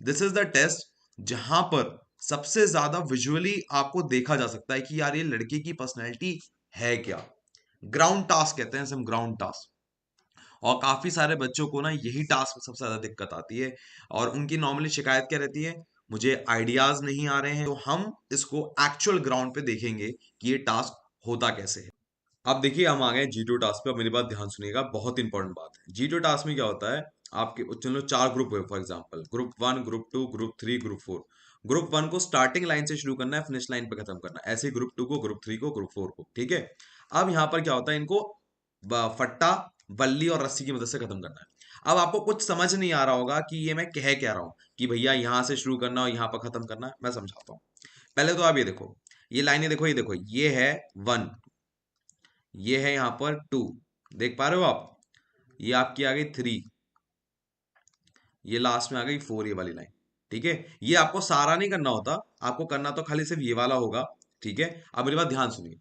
दिस इज द टेस्ट जहां पर सबसे ज्यादा विजुअली आपको देखा जा सकता है कि यार ये लड़के की पर्सनैलिटी है क्या. ग्राउंड टास्क कहते हैं इसे हम, ग्राउंड टास्क. और काफी सारे बच्चों को ना यही टास्क में सबसे ज्यादा दिक्कत आती है, और उनकी नॉर्मली शिकायत क्या रहती है, मुझे आइडियाज नहीं आ रहे हैं. तो हम इसको एक्चुअल ग्राउंड पे देखेंगे कि ये टास्क होता कैसे है. अब देखिए हम आ गए जीटीओ टास्क पे. अब मेरी बात ध्यान सुनिएगा, बहुत इंपॉर्टेंट बात है. जीटीओ टास्क में क्या होता है, आपके चलो 4 ग्रुप है, for example group 1, group 2, group 3, group 4. Group 1 को स्टार्टिंग लाइन से शुरू करना है, फिनिश लाइन पे खत्म करना है. ऐसे ग्रुप 2 को, ग्रुप 3 को, ग्रुप 4 को. ठीक है, अब यहाँ पर क्या होता है, इनको फट्टा, बल्ली और रस्सी की मदद से खत्म करना है. अब आपको कुछ समझ नहीं आ रहा होगा कि ये मैं कह क्या रहा हूं, कि भैया यहां से शुरू करना और यहां पर खत्म करना है. मैं समझाता हूं. पहले तो आप ये देखो, ये लाइनें देखो, ये देखो, ये है 1, ये है यहाँ पर 2, देख पा रहे हो आप, ये आपकी आ गई 3, ये लास्ट में आ गई 4, ये वाली लाइन. ठीक है, ये आपको सारा नहीं करना होता, आपको करना तो खाली सिर्फ ये वाला होगा. ठीक है, अब मेरी बात ध्यान सुनिए,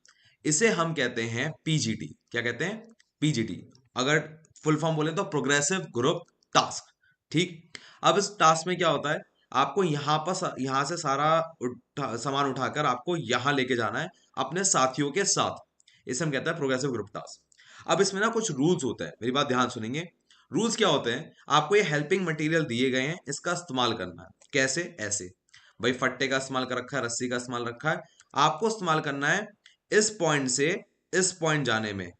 इसे हम कहते हैं पीजीटी. क्या कहते हैं, पीजीटी. अगर फुल फॉर्म बोले तो प्रोग्रेसिव ग्रुप टास्क. ठीक, अब इस टास्क में क्या होता है, आपको यहाँ से सारा सामान उठाकर आपको यहाँ लेके जाना है अपने साथियों के साथ. इसे हम कहते हैं प्रोग्रेसिव ग्रुप टास्क. अब इसमें ना कुछ रूल्स होते हैं, मेरी बात ध्यान सुनेंगे. रूल्स क्या होते हैं, आपको ये हेल्पिंग मटेरियल दिए गए हैं, इसका इस्तेमाल करना है। कैसे? ऐसे भाई फट्टे का इस्तेमाल कर रखा है, रस्सी का इस्तेमाल रखा है, आपको इस्तेमाल करना है इस पॉइंट से इस पॉइंट जाने में,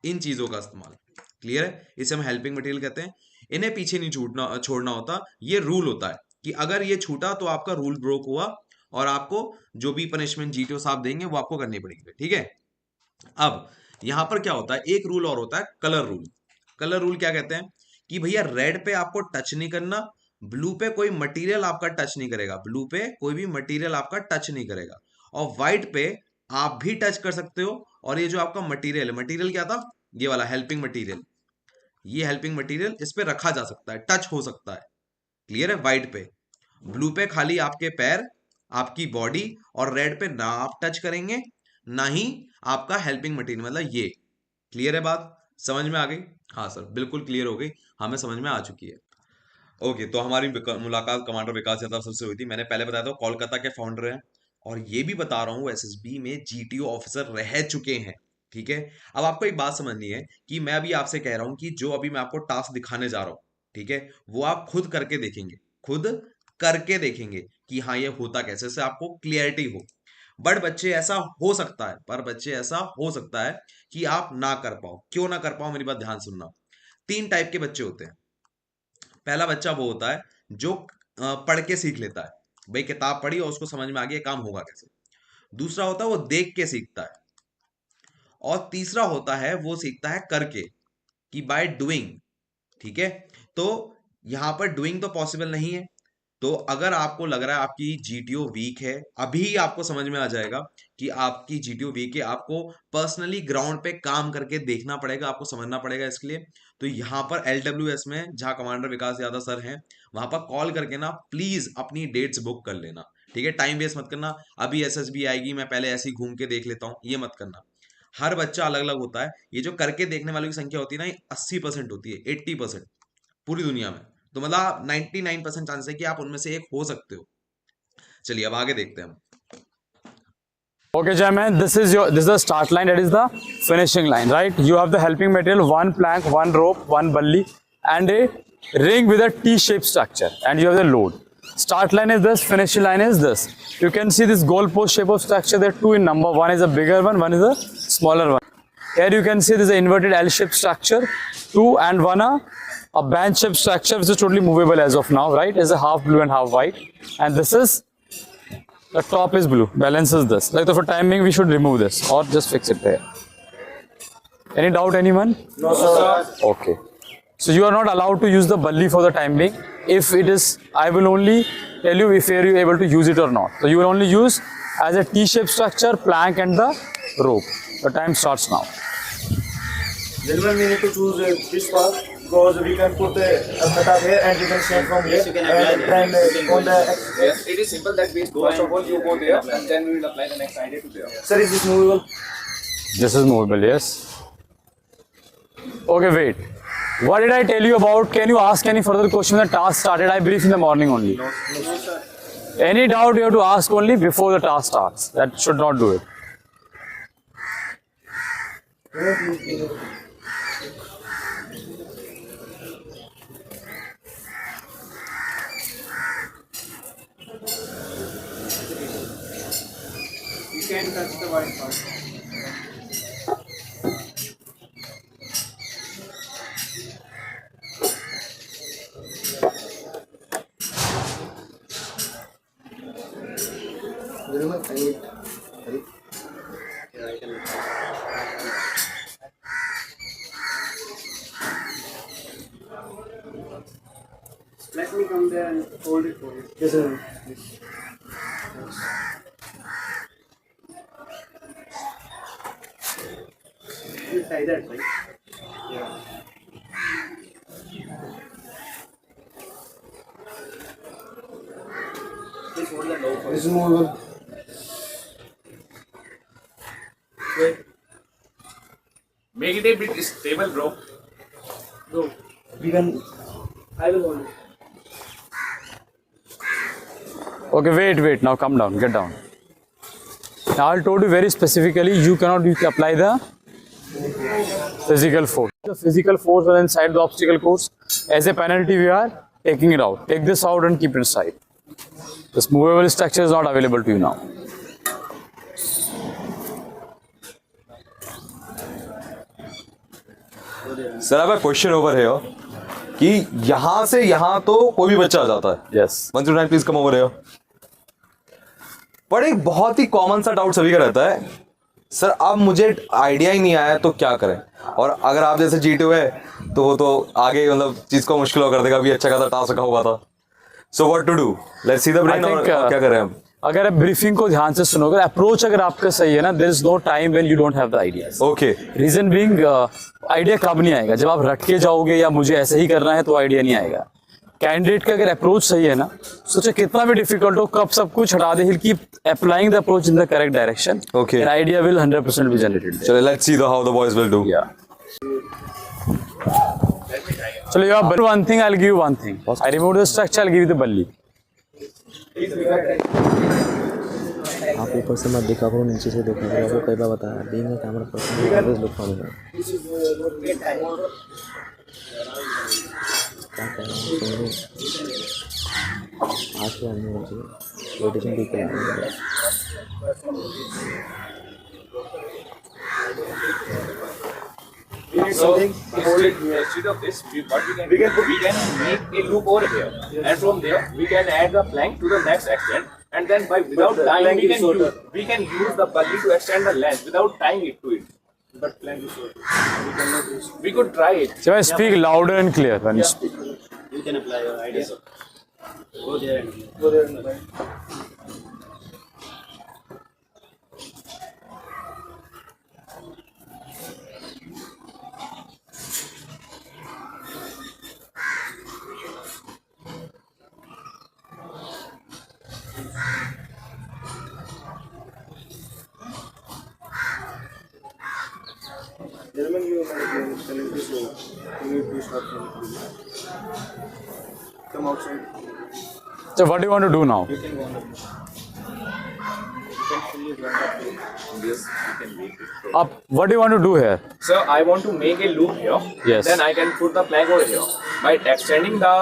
इन चीजों का इस्तेमाल। क्लियर है? इसे हम हेल्पिंग मटेरियल कहते हैं। इन्हें पीछे नहीं छोड़ना होता, ये रूल होता है कि अगर ये छूटा तो आपका रूल ब्रोक हुआ और आपको जो भी पनिशमेंट जीटीओ साहब देंगे वो आपको करनी पड़ेगी। ठीक है, अब यहां पर क्या होता है, एक रूल और होता है कलर रूल। कलर रूल क्या कहते हैं कि भैया रेड पे आपको टच नहीं करना, ब्लू पे कोई मटेरियल आपका टच नहीं करेगा, ब्लू पे कोई भी मटेरियल आपका टच नहीं करेगा, और व्हाइट पे आप भी टच कर सकते हो। और ये जो आपका मटेरियल है, मटेरियल क्या था, ये वाला हेल्पिंग मटेरियल, ये हेल्पिंग मटेरियल इस पे रखा जा सकता है, टच हो सकता है। क्लियर है? व्हाइट पे, ब्लू पे खाली आपके पैर, आपकी बॉडी, और रेड पे ना आप टच करेंगे ना ही आपका हेल्पिंग मटेरियल, मतलब ये। क्लियर है बात? समझ में आ गई? हाँ सर, बिल्कुल क्लियर हो गई, हमें समझ में आ चुकी है। ओके, तो हमारी मुलाकात कमांडर विकास यादव सर से हुई थी। मैंने पहले बताया था कोलकाता के फाउंडर हैं, और ये भी बता रहा हूँ एसएसबी में जीटीओ ऑफिसर रह चुके हैं। ठीक है, अब आपको एक बात समझनी है कि मैं अभी आपसे कह रहा हूँ कि जो अभी मैं आपको टास्क दिखाने जा रहा हूँ, ठीक है, वो आप खुद करके देखेंगे, खुद करके देखेंगे कि हाँ ये होता कैसे, से आपको क्लियरिटी हो। बट बच्चे ऐसा हो सकता है, पर बच्चे ऐसा हो सकता है कि आप ना कर पाओ। क्यों ना कर पाओ, मेरी बात ध्यान सुनना। 3 टाइप के बच्चे होते हैं। पहला बच्चा वो होता है जो पढ़ के सीख लेता है, भाई किताब पढ़ी और उसको समझ में आ गया काम होगा कैसे। दूसरा होता है वो देख के सीखता है, और तीसरा होता है वो सीखता है करके, कि बाय डूइंग। ठीक है, तो यहां पर डूइंग तो पॉसिबल नहीं है। तो अगर आपको लग रहा है आपकी जीटीओ वीक है, अभी आपको समझ में आ जाएगा कि आपकी जीटीओ वीक है, आपको पर्सनली ग्राउंड पे काम करके देखना पड़ेगा, आपको समझना पड़ेगा इसके लिए। तो यहाँ पर एलडब्ल्यूएस में जहां कमांडर विकास यादव सर हैं, वहां पर कॉल करके ना प्लीज अपनी डेट्स बुक कर लेना। ठीक है, टाइम वेस्ट मत करना, अभी एसएसबी आएगी मैं पहले ऐसे ही घूम के देख लेता हूँ, ये मत करना। हर बच्चा अलग अलग होता है। ये जो करके देखने वालों की संख्या होती है ना, ये 80% होती है, 80% पूरी दुनिया में। तो मतलब 99% चांस है कि आप उनमें से एक हो सकते हो। चलिए अब आगे देखते हैं हम। Okay, Jayman, this is the start line, that is the finishing line, right? You have the helping material, one plank, one rope, one bully, and a ring with a T-shaped structure, and you have the load. Start line is this, finishing line is this. You can see this goalpost shape of structure. There are 2 in number. One is a bigger one is a smaller one. Here you can see this is an inverted L-shaped structure, 2 and 1 a band shaped structure which is totally movable as of now, right? It's a half blue and half white, and this is the top is blue, balance is this. Like for timing, we should remove this or just fix it there. Any doubt, anyone? No, sir. Okay. So you are not allowed to use the bully for the time being. If it is, I will only tell you if you are able to use it or not. So you will only use as a T-shaped structure, plank and the rope. The time starts now. Gentlemen, we need to choose this part because we can put the metal here and we can stand from here. Yes, you can apply and there. then on the Yes, it is simple that way. First of all, you go there and then we will apply the next idea to there. sir, is this movable? This is movable, yes. Okay, wait. What did I tell you about? Can you ask any further question when the task started? I briefed in the morning only. No, sir. Any doubt you have to ask only before the task starts. That should not do it. You can touch the white part. Let me come there and hold it for you. Yes, sir. You tie that, right? Yeah. Please hold the low This first. is movable. Make it a bit stable, bro. So we can. I will hold it. Okay, wait. Now come down. Get down. Now I told you very specifically you cannot apply the physical force. The the physical force was inside the obstacle course. As a penalty, we are taking it out. Take this out and keep it inside. This movable structure is not available to you now. Sir अब question over है कि यहाँ से यहाँ तो कोई भी बच्चा आ जाता है. Yes. मंजूर नाइन प्लीज कम ओवर है. पर एक बहुत ही कॉमन सा डाउट सभी का रहता है, सर अब मुझे आइडिया ही नहीं आया तो क्या करें. और अगर आप जैसे जीटी है तो वो तो आगे मतलब चीज को मुश्किल कर देगा. अभी अच्छा खासा टास्क रखा हुआ था. So what to do, let's see the brain. और क्या करें हम? अगर आप ब्रीफिंग को ध्यान से सुनोगे, अप्रोच अगर आपका सही है ना, there is no time when you don't have the ideas. Okay. Reason being idea कब नहीं आएगा, जब आप रट के जाओगे या मुझे ऐसे ही करना है तो आइडिया नहीं आएगा. कैंडिडेट का अगर अप्रोच सही है ना, सोचे कितना भी डिफिकल्ट हो, कब सब कुछ हटा दे, he'll keep applying the approach in the correct direction. Okay. An idea will 100% be generated. चलो let's see how the boys will do. Yeah. चलो you have one thing, I'll give you one thing. I remove the structure, I'll give you the balli. आप ऊपर से मत देखा करो, नीचे से देखा करो. आपको कई बार बताया, being a camera person always look for me. क्या कह रहा हूँ सुन लो. आज के आने मुझे रोटेशन भी कराएंगे. So instead of this, we can make a loop over here, and from there we can add the plank to the next extent, and then without tying we can use the pulley to extend the length without tying it to it. But plank is short. We could try it. So I speak louder and clear when you speak. You can apply your idea. Go there and apply. Gentlemen, you are telling this slow. You need to start from come outside. So what do you want to do now? You can go on the fully join the yes, you can make it. Up. What do you want to do here? So I want to make a loop here. Yes. Then I can put the plank over here. By extending the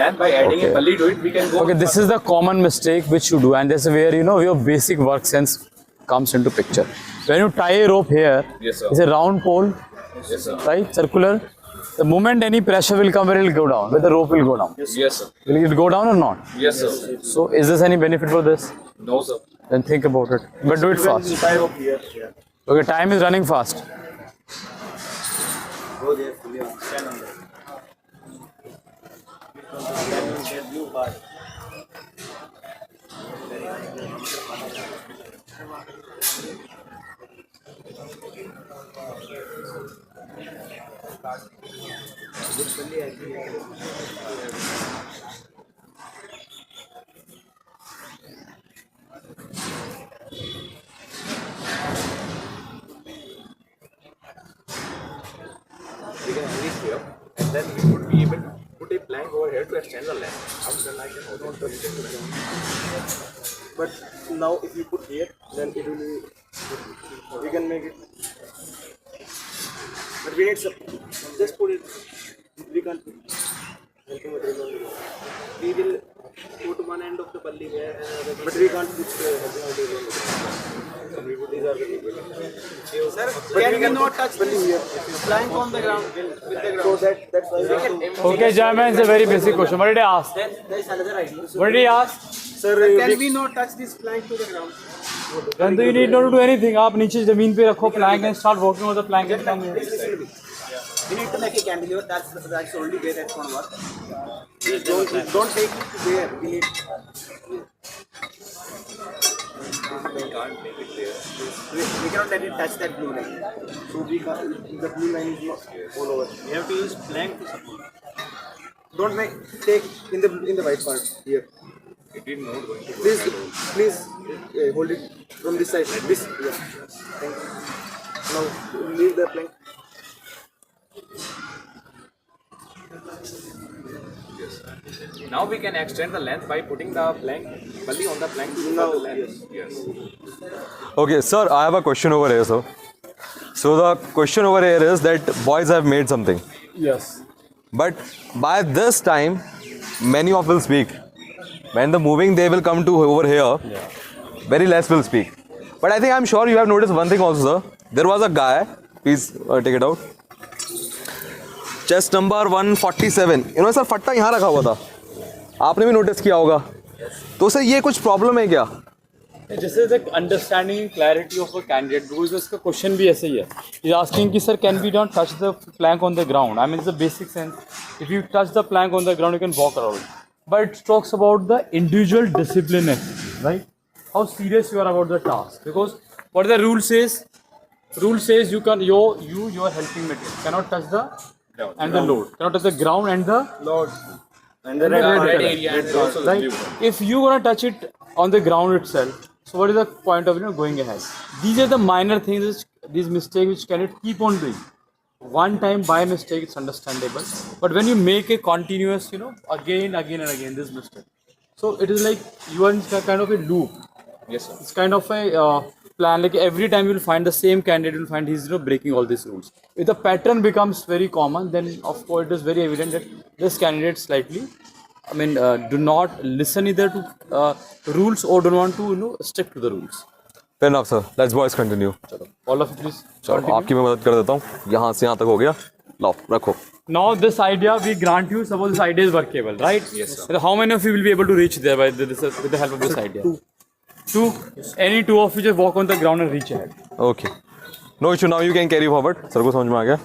length, by adding Okay. a pulley to it, we can go. Okay, this is the common mistake which you do, and this is where your basic work sense comes into picture. When you tie a rope here, Yes, sir. it's a round pole, Yes, sir. right? Circular. The moment any pressure will come, where it will go down, where the rope will go down. Yes, sir. Will it go down or not? Yes, sir. So, is this any benefit for this? No, sir. Then think about it. But do it fast. Tie rope here. Yeah. Okay, time is running fast. Go there fully on. Stand on there. Then you get blue bar. We can hang it here, and then we would be able to put a plank over here to extend the length. After that, I can hold on to it. But now if you put here, then it will be, we can make it. But we need some, just put it. We can't put anything material on it. We will put one end of the pulley here, but we can't put helping material on it. These are the people. Sir, Can we not touch pulley here? plank on the ground with the ground? So that's why we can. Okay, Jaiman, it's a very basic question. What did I ask? There is another idea. What did he ask? Sir, Can we not touch this plank to the ground? Then you need not to do anything. आप नीचे जमीन पे रखो plank and start working over the plank and come here. we need to make a cantilever. That's the only way that's gonna work. Please don't take it to there. We need. We cannot let it touch that blue line. So we can't, the blue line is not all over. We have to use plank to support. Don't take in the white part here. It is not going to go. Please hold it from this side. This, yeah. Thank you. Now leave the plank. Now we can extend the length by putting the plank pulley on the plank to the length. Yes. Okay, sir, I have a question over here, sir. So the question over here is that boys have made something, Yes. but by this time, many of will speak. When the moving they will come to over here, very less will speak. But I think I'm sure you have noticed one thing also, sir. There was a guy. Please take it out. Chest number 147. इन्होंने sir फट्टा यहाँ रखा हुआ था. आपने भी notice किया होगा. तो सर ये कुछ प्रॉब्लम है क्या? This is the understanding and clarity of a candidate because इसका question भी ऐसे ही है. He's asking कि sir can we not touch the plank on the ground? I mean it's the basic sense. If you touch the plank on the ground you can walk around. But it talks about the individual discipline, right? How serious you are about the task. Because what the rule says? Rule says you can your helping material cannot touch the ground and the load. Cannot touch the ground and the Load. And the red red color. Right? If you gonna touch it on the ground itself, so what is the point of going ahead? These are the minor things, these mistakes which cannot keep on doing. One time by mistake it's understandable, but when you make a continuous, again and again this mistake, so it is like you are in kind of a loop. Yes, sir. It's kind of a plan. Like every time you'll find the same candidate, you'll find he's breaking all these rules. If the pattern becomes very common, then of course it is very evident that this candidate slightly, do not listen either to rules or don't want to stick to the rules. Fair enough, sir. Let's boys continue. All of you please. चलो आपकी मैं मदद कर देता हूँ. यहाँ से यहाँ तक हो गया. लाओ रखो. Now this idea we grant you. Suppose this idea is workable, right? Yes, sir. How many of you will be able to reach there by with the help of this idea? Two. Any two of you just walk on the ground and reach ahead. Okay. No issue. Now you can carry forward. Sir को समझ में आ गया.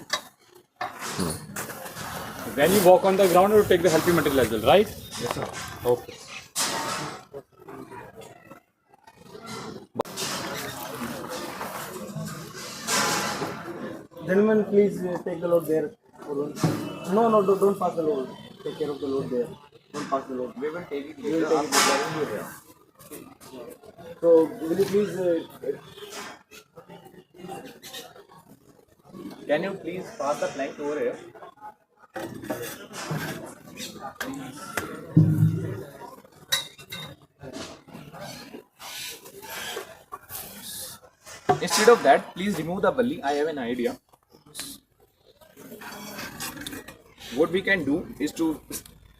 When you walk on the ground, you take the helping material as well, right? Yes, sir. Okay. Gentlemen, please take the load there. No, don't pass the load. Take care of the load there. Don't pass the load. We will take it later. We will take it here. So, will you please... Can you please pass the plank over here? Instead of that, please remove the bully. I have an idea. What we can do is to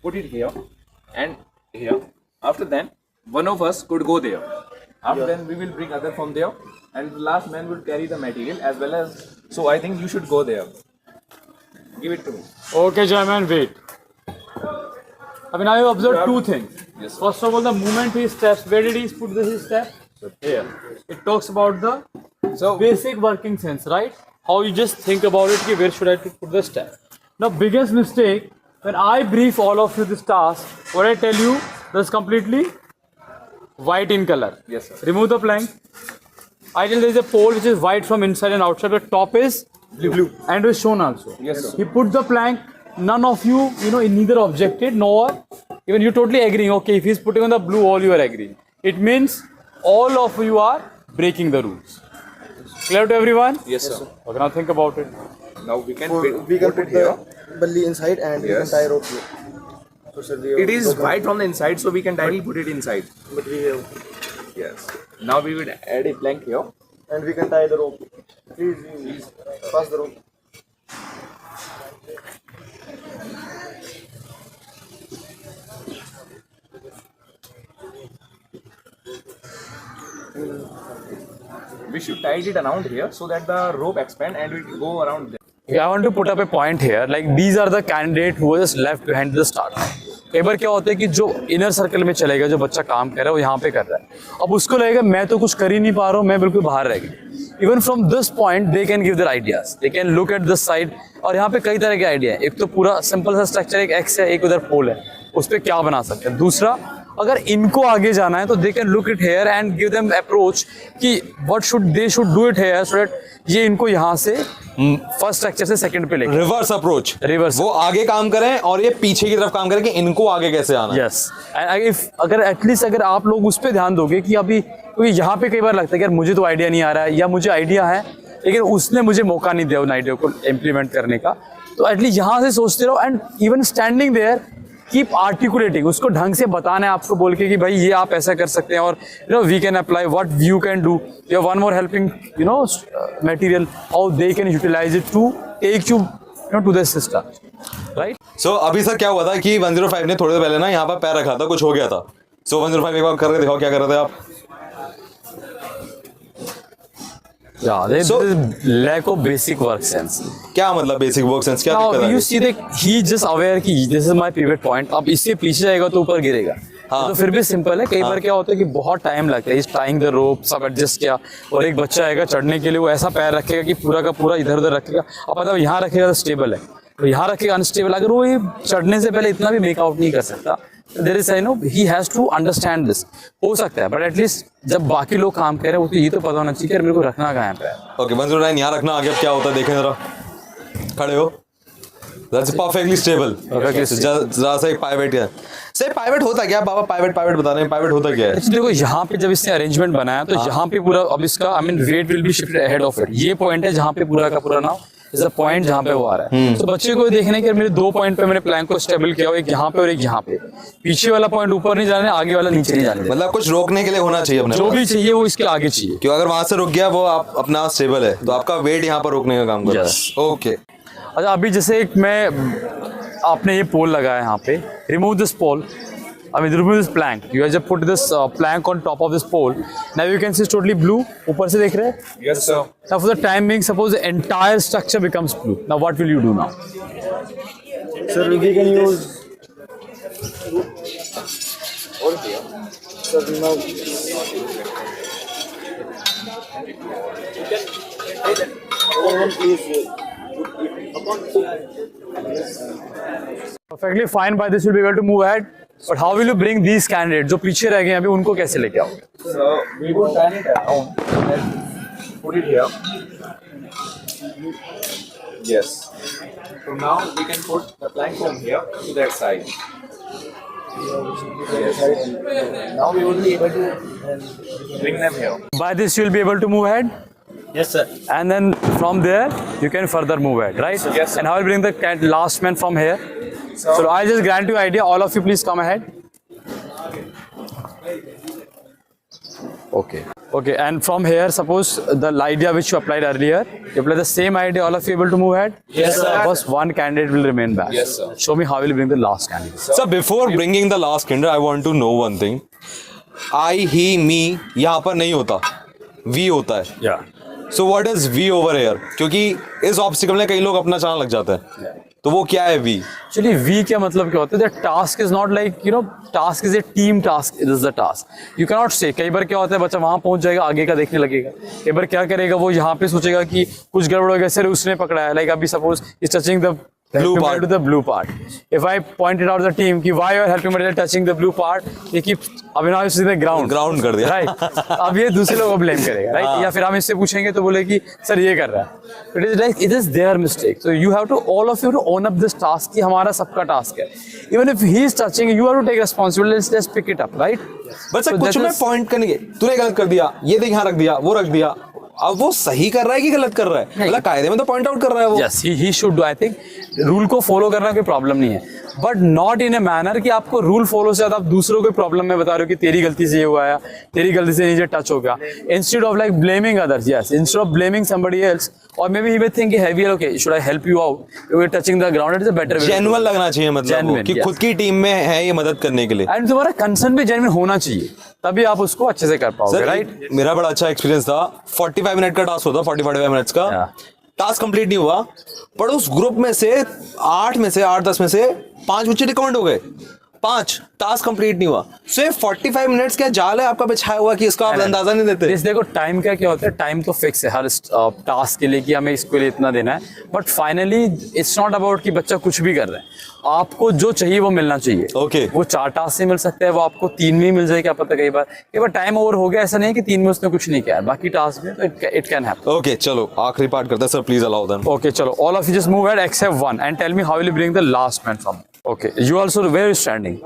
put it here and here. After then, one of us could go there. After then, we will bring other from there, and the last man will carry the material as well as. So I think you should go there. Give it to me. Okay, Jayman, wait. I have observed two things. Yes, sir. First of all, the moment he steps, where did he put his step? Here. It talks about the basic working sense, right? How you just think about it, ki where should I put the step. Now, biggest mistake, when I brief all of you this task, what I tell you, that's completely white in color. Yes, sir. Remove the plank. I tell there is a pole which is white from inside and outside, but top is blue. And it is shown also. Yes, sir. He put the plank, none of you, neither objected, nor even you totally agreeing. Okay, if he's putting on the blue, all you are agreeing. It means all of you are breaking the rules. Clear to everyone? Yes, sir. Okay, now think about it. Now we can put it here. the bully inside and we can tie rope here. So, sir, It is white from the inside, so we can directly put it inside. But we have... Yes. Now we will add a plank here. And we can tie the rope. Please pass the rope. We should tie it around here so that the rope expand and it will go around there. I want to put up a point here. Like these are the candidates who was left behind the start. एक बार क्या होता है कि जो inner circle में चलेगा, जो बच्चा काम कर रहा है वो यहाँ पे कर रहा है, अब उसको लगेगा मैं तो कुछ कर ही नहीं पा रहा हूँ, मैं बिल्कुल बाहर रह गया. Even from this point they can give their ideas, they can look at this side. और यहाँ पे कई तरह के आइडिया है. एक तो पूरा सिंपल सा स्ट्रक्चर, एक एक्स है, एक उधर पोल है, उस पर क्या बना सकते हैं. दूसरा, अगर इनको आगे जाना है तो they can look it here and give them approach कि what should they should do it here so that ये इनको यहाँ से फर्स्ट स्ट्रक्चर से सेकंड पे लेके. Reverse approach. रिवर्स. वो आगे काम करें और ये पीछे की तरफ काम करें कि इनको आगे कैसे आना. यस. अगर एटलीस्ट अगर आप लोग उस पर ध्यान दोगे कि अभी क्योंकि यहाँ पे कई बार लगता है कि यार मुझे तो आइडिया नहीं आ रहा है या मुझे आइडिया है लेकिन उसने मुझे मौका नहीं दिया उन आइडिया को इम्प्लीमेंट करने का, तो एटलीस्ट यहाँ से सोचते रहो. And even standing there keep articulating, उसको ढंग से बताना है आपको बोल के कि भाई ये आप ऐसा कर सकते हैं और you know we can apply what you can do, you have one more helping you know material how they can utilize it to take you to this system, right. So अभी सर क्या हुआ था कि 105 ने थोड़ी देर पहले ना यहाँ पर पैर रखा था, कुछ हो गया था। सो 105 एक बार करके दिखाओ क्या कर रहे थे आप। Yeah, there is lack of basic work sense. क्या मतलब बेसिक वर्क सेंस, क्या दिक्कत Now है? you see that he just aware कि this is my pivot point. अब इससे पीछे जाएगा तो ऊपर गिरेगा। हाँ। तो फिर भी सिंपल है। कई बार क्या होता है कि बहुत टाइम लगता है इस टाइंग द रोप, सब एडजस्ट किया, और एक बच्चा आएगा चढ़ने के लिए, वो ऐसा पैर रखेगा कि पूरा का पूरा इधर उधर रखेगा। अब मतलब यहाँ रखेगा तो स्टेबल है, तो यहाँ रखेगा अनस्टेबल। अगर वो ये चढ़ने से पहले इतना भी मेकआउट नहीं कर सकता, there is I know he has to understand this. हो सकता है बट एटलीस्ट जब बाकी लोग काम कर रहे हैं वो तो ये तो पता होना चाहिए कि मेरे को रखना कहाँ है पैर। ओके 109 यहाँ रखना, आगे अब क्या होता है देखें जरा, खड़े हो, दैट्स परफेक्टली स्टेबल। जरा सा एक पाइवट है, सर पाइवट होता क्या बाबा, पाइवट बता रहे हैं, पाइवट होता क्या है? देखो यहाँ पे जब इसने अरेंजमेंट बनाया तो यहाँ पे पूरा अब इसका I mean weight will be shifted ahead of it. ये पॉइंट है जहाँ पे पूरा का पूरा नाउ इज अ पॉइंट जहाँ पे वो आ रहा है। तो बच्चे को देखने के मेरे 2 पॉइंट पे मैंने प्लैंक को स्टेबल किया, एक यहाँ पे और एक यहाँ पे। पीछे वाला पॉइंट ऊपर नहीं जाने, आगे वाला नीचे नहीं जाने। मतलब कुछ रोकने के लिए होना चाहिए अपने जो पास। भी चाहिए वो इसके आगे चाहिए, क्यों अगर वहां से रुक गया वो आप अपना स्टेबल है तो आपका वेट यहाँ पर रोकने का काम करता है। ओके अच्छा अभी जैसे एक मैं आपने ये पोल लगाया यहाँ पे, remove this pole, I mean remove this plank. You have just put this plank on top of this pole. Now you can see it's totally blue. ऊपर से देख रहे हैं? Yes, sir. Now for the time being, suppose the entire structure becomes blue. Now what will you do now? Sir, we can use. Sir, now. Perfectly fine. By this you'll be able to move ahead. But how will you bring these candidates जो पीछे रह गए अभी उनको कैसे लेके आओगे? So we will turn it around and put it here. Yes. So now we can put the plank from here to that side. Yes. Now we will be able to bring them here. By this you'll be able to move ahead. Yes, sir. And then from there you can further move ahead, right? Yes, sir. And how will you bring the last man from here? So I'll just grant you idea. All of you please come ahead. Okay. Okay. And from here, suppose the idea which you applied earlier, you apply the same idea. All of you able to move ahead? Yes, sir. First one candidate will remain back. Yes, sir. Show me how will you bring the last candidate. Sir before bringing the last candidate I want to know one thing, I he me यहाँ पर नहीं होता, V होता है। Yeah. So what is V over here, क्योंकि इस obstacle में कई लोग अपना चलाना लग जाते हैं, तो वो क्या है वी? Actually, V क्या मतलब क्या होता है? The task is not like you know, task is a team task. It is the task. You cannot say. कई बार क्या होता है बच्चा वहाँ पहुँच जाएगा, आगे का देखने लगेगा। कई बार क्या करेगा वो यहाँ पे सोचेगा कि कुछ गड़बड़ हो गया, सर उसने पकड़ा है। Like अभी suppose is touching the Blue part. to the blue part. If I pointed out the team कि why you are helping material touching the blue part, they keep Avinash is in the ground. Ground कर दिया, Right. अब ये दूसरे लोगों को blame करेगा, right? या फिर हम इससे पूछेंगे तो बोले कि सर ये कर रहा है। It is their mistake. So you have to all of you to own up this task कि हमारा सबका task है. Even if he is touching, you have to take responsibility. Let's pick it up, right? But sir So कुछ that में is- point करने के तूने गलत कर दिया, ये देख यहाँ रख दिया, वो रख दिया, अब वो सही कर रहा है कि गलत कर रहा है? मतलब कायदे में तो पॉइंट आउट कर रहा है वो। Yes, he should do. I think rule को फॉलो करना कोई प्रॉब्लम नहीं है, but not in a manner कि आपको रूल फॉलो से ज्यादा आप दूसरों को प्रॉब्लम में बता रहे हो कि तेरी गलती से ये हुआ है, तेरी गलती से नीचे टच हो गया, instead of like blaming others. Yes, instead of blaming somebody else, और maybe he will think heavy okay should I help you out, you are touching the ground, it is a better way. Genuine लगना चाहिए, मतलब वो, Genuine, कि yes. खुद की team में है ये मदद करने के लिए। एंड तुम्हारा कंसर्न भी जेन्युइन होना चाहिए, तभी आप उसको अच्छे से कर पाओगे, सर राइट? मेरा बड़ा अच्छा एक्सपीरियंस था, 45 मिनट का टास्क होता, 45 मिनट्स का टास्क कंप्लीट नहीं हुआ, पर उस ग्रुप में से 8-10 में से 5 बच्चे रिकमेंड हो गए, 5 टास्क कंप्लीट नहीं हुआ। सिर्फ 45 मिनट्स क्या जाल है आपका बिछाया हुआ कि इसका आप अंदाजा नहीं देते। इस देखो टाइम का क्या होता है, टाइम तो फिक्स है हर टास्क के लिए कि हमें इसके लिए इतना देना है, but finally it's not about कि बच्चा कुछ भी कर रहा है, आपको जो चाहिए वो मिलना चाहिए। Okay. वो 4 टास्क से मिल सकता है, वो आपको 3 में मिल जाए, क्या पता कई बार टाइम ओवर हो गया, ऐसा नहीं है कि 3 में उसने कुछ नहीं किया है, बाकी टास्क में तो इट कैन हैपन। ओके चलो आखिरी पार्ट करते हैं sir, please allow them. Okay, chalo. All of you just move ahead except one and tell me how will you bring the last man from. Okay, you also where are you standing?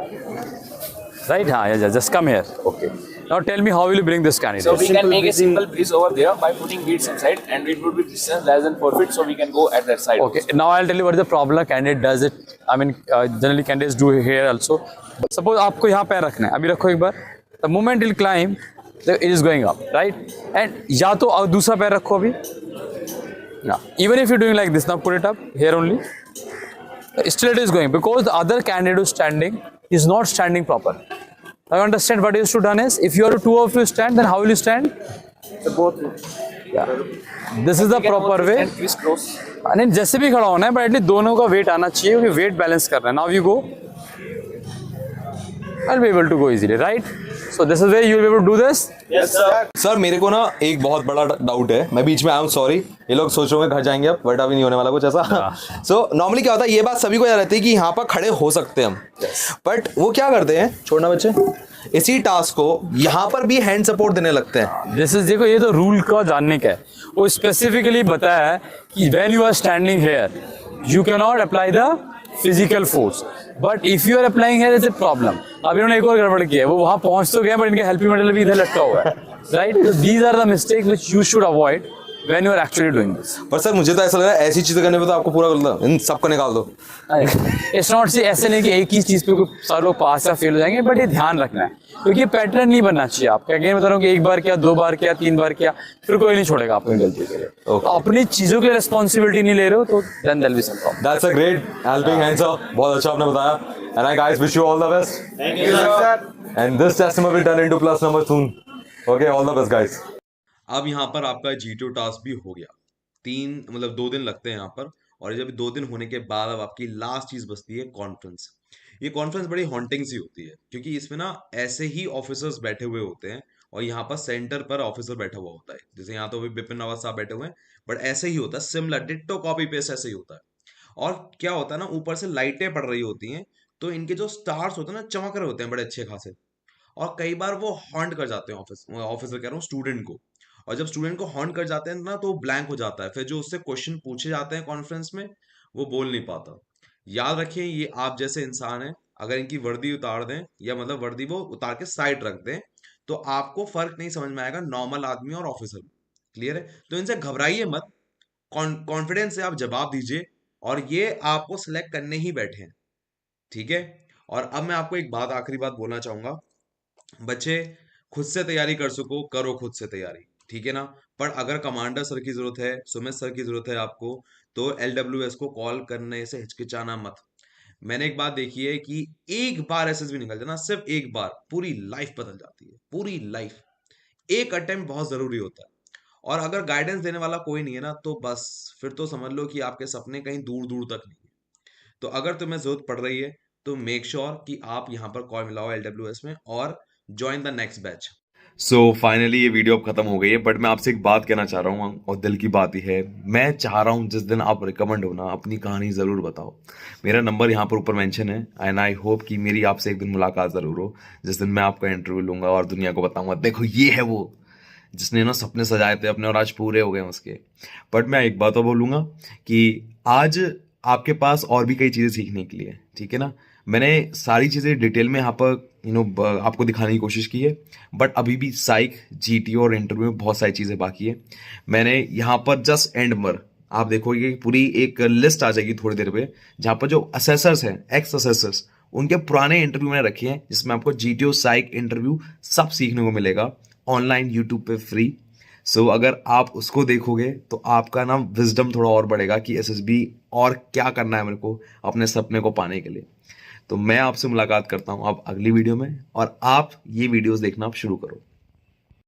Right? हाँ, yeah, just come here. Okay. Now tell me, how will you bring this candidate? So we can make a simple bridge over there by putting beads inside, and it would be distance less than 4 feet, so we can go at that side. Okay, now I'll tell you what is the problem. Candidate does it. I mean, generally candidates do here also. But suppose आपको यहाँ पैर रखना है, अभी रखो एक बार. The moment he'll climb, it is going up, right? And या तो दूसरा पैर रखो अभी. Now, even if you're doing like this, now put it up here only. Still it is going because the other candidate who's standing is not standing proper. I understand what you should done is, if you are two of you stand, then how will you stand? both. Yeah. This is the proper way. And crisscross. नहीं जैसे भी खड़ा होना है, but at least दोनों का wait आना चाहिए, क्योंकि वेट बैलेंस करना है. Now you go. I'll be able to go easily, right? So this is where you will be able to do this. Yes, sir. Sir मेरे को ना एक बहुत बड़ा डाउट है, मैं बीच में आया हूँ, सॉरी. ये लोग सोच रहे होंगे घर जाएंगे अब, बट अभी नहीं होने वाला कुछ ऐसा. सो नॉर्मली क्या होता है, ये बात सभी को याद रहती है कि यहाँ पर खड़े हो सकते हैं हम, बट वो क्या करते हैं, छोड़ना बच्चे, इसी टास्क को यहाँ पर भी हैंड सपोर्ट देने लगते हैं. This is, देखो ये तो रूल का जानने का है. वो स्पेसिफिकली बताया है कि when you are standing here, you cannot apply the physical force. But if you are applying here, it's a problem. अब इन्होंने एक और गड़बड़ किया है, वो वहाँ पहुँच तो गया, but इनके हेल्पिंग मेटल भी इधर लटका हुआ है, right? So these are the mistakes which you should avoid when you are actually doing this. पर सर मुझे तो ऐसा लग रहा है ऐसी चीजें करने पे तो आपको पूरा कर दो, इन सबको निकाल दो. It's not से ऐसे नहीं कि एक ही चीज पे कोई सारे लोग पास या फेल हो जाएंगे, बट ये ध्यान रखना है, क्योंकि ये पैटर्न नहीं बनना चाहिए आपका. अगेन बता रहा हूँ कि एक बार किया, 2 बार किया, 3 बार किया, फिर कोई नहीं छोड़ेगा आपको गलती के लिए. तो अपनी चीजों की रिस्पॉन्सिबिलिटी नहीं ले रहे हो तो then there'll be some problem. That's a great helping hand, sir. बहुत अच्छा आपने बताया. And I guys wish you all the best. Thank you, sir. And this testament will turn into plus number soon. Okay, all the best, guys. अब यहाँ पर आपका GTO task भी हो गया. 2 दिन लगते हैं यहाँ पर, और जब 2 दिन होने के बाद अब आपकी लास्ट चीज बचती है कॉन्फ्रेंस. ये कॉन्फ्रेंस बड़ी हॉन्टिंग सी होती है, क्योंकि इसमें ना ऐसे ही ऑफिसर्स बैठे हुए होते हैं, और यहाँ पर सेंटर पर ऑफिसर बैठा हुआ होता है. जैसे यहाँ तो अभी बिपिन रावत साहब बैठे हुए हैं, बट ऐसे ही होता है, सिमिलर डिट्टो कॉपी पेस्ट ऐसे ही होता है. और क्या होता है ना, ऊपर से लाइटें पड़ रही होती हैं, तो इनके जो स्टार्स होते हैं ना, चमक रहे होते हैं बड़े अच्छे खासे, और कई बार वो हॉन्ट कर जाते हैं ऑफिसर कह रहा हूँ, स्टूडेंट को. और जब स्टूडेंट को हॉन्ट कर जाते हैं ना, तो ब्लैंक हो जाता है. फिर जो उससे क्वेश्चन पूछे जाते हैं कॉन्फ्रेंस में, वो बोल नहीं पाता. याद रखें, ये आप जैसे इंसान हैं, अगर इनकी वर्दी उतार दें, या मतलब वर्दी वो उतार के साइड रख दें, तो आपको फर्क नहीं समझ में आएगा नॉर्मल आदमी और ऑफिसर में. क्लियर है? तो इनसे घबराइए मत, कॉन्फिडेंस से आप जवाब दीजिए, और ये आपको सिलेक्ट करने ही बैठे हैं. ठीक है? और अब मैं आपको एक बात, आखिरी बात बोलना चाहूंगा. बच्चे, खुद से तैयारी कर सको, करो खुद से तैयारी, ठीक है ना? पर अगर कमांडर सर की जरूरत है, सुमित सर की जरूरत है आपको, तो LWS को कॉल करने से हिचकिचाना मत. मैंने एक बात देखी है कि एक बार SSB निकल जाए ना, सिर्फ एक बार, पूरी लाइफ बदल जाती है, पूरी लाइफ. एक अटेम्प्ट बहुत जरूरी होता है, और अगर गाइडेंस देने वाला कोई नहीं है ना, तो बस फिर तो समझ लो कि आपके सपने कहीं दूर दूर तक नहीं है. तो अगर तुम्हें जरूरत पड़ रही है, तो मेक श्योर कि आप यहाँ पर कॉल मिलाओ LWS में, और join the next batch. So finally ये वीडियो अब खत्म हो गई है, बट मैं आपसे एक बात कहना चाह रहा हूँ, और दिल की बात ही है. मैं चाह रहा हूँ जिस दिन आप रिकमेंड हो ना, अपनी कहानी ज़रूर बताओ. मेरा नंबर यहाँ पर ऊपर मेंशन है, एंड आई होप कि मेरी आपसे एक दिन मुलाकात ज़रूर हो, जिस दिन मैं आपका इंटरव्यू लूँगा और दुनिया को बताऊँगा, देखो ये है वो जिसने ना सपने सजाए थे अपने, और आज पूरे हो गए उसके. बट मैं एक बात और बोलूँगा कि आज आपके पास और भी कई चीज़ें सीखने के लिए, ठीक है ना? मैंने सारी चीज़ें डिटेल में यहाँ पर आपको दिखाने की कोशिश की है, बट अभी भी साइक, GTO और इंटरव्यू में बहुत सारी चीज़ें बाकी है. मैंने यहाँ पर जस्ट एंड पर आप देखोगे पूरी एक लिस्ट आ जाएगी थोड़ी देर पे, जहाँ पर जो असेसर्स हैं, एक्स असेसर्स, उनके पुराने इंटरव्यू मैंने रखे हैं, जिसमें आपको GTO, साइक, इंटरव्यू सब सीखने को मिलेगा ऑनलाइन यूट्यूब पे फ्री. सो अगर आप उसको देखोगे तो आपका ना विजडम थोड़ा और बढ़ेगा कि SSB और क्या करना है मेरे को अपने सपने को पाने के लिए. तो मैं आपसे मुलाकात करता हूँ अब अगली वीडियो में, और आप ये वीडियोस देखना आप शुरू करो.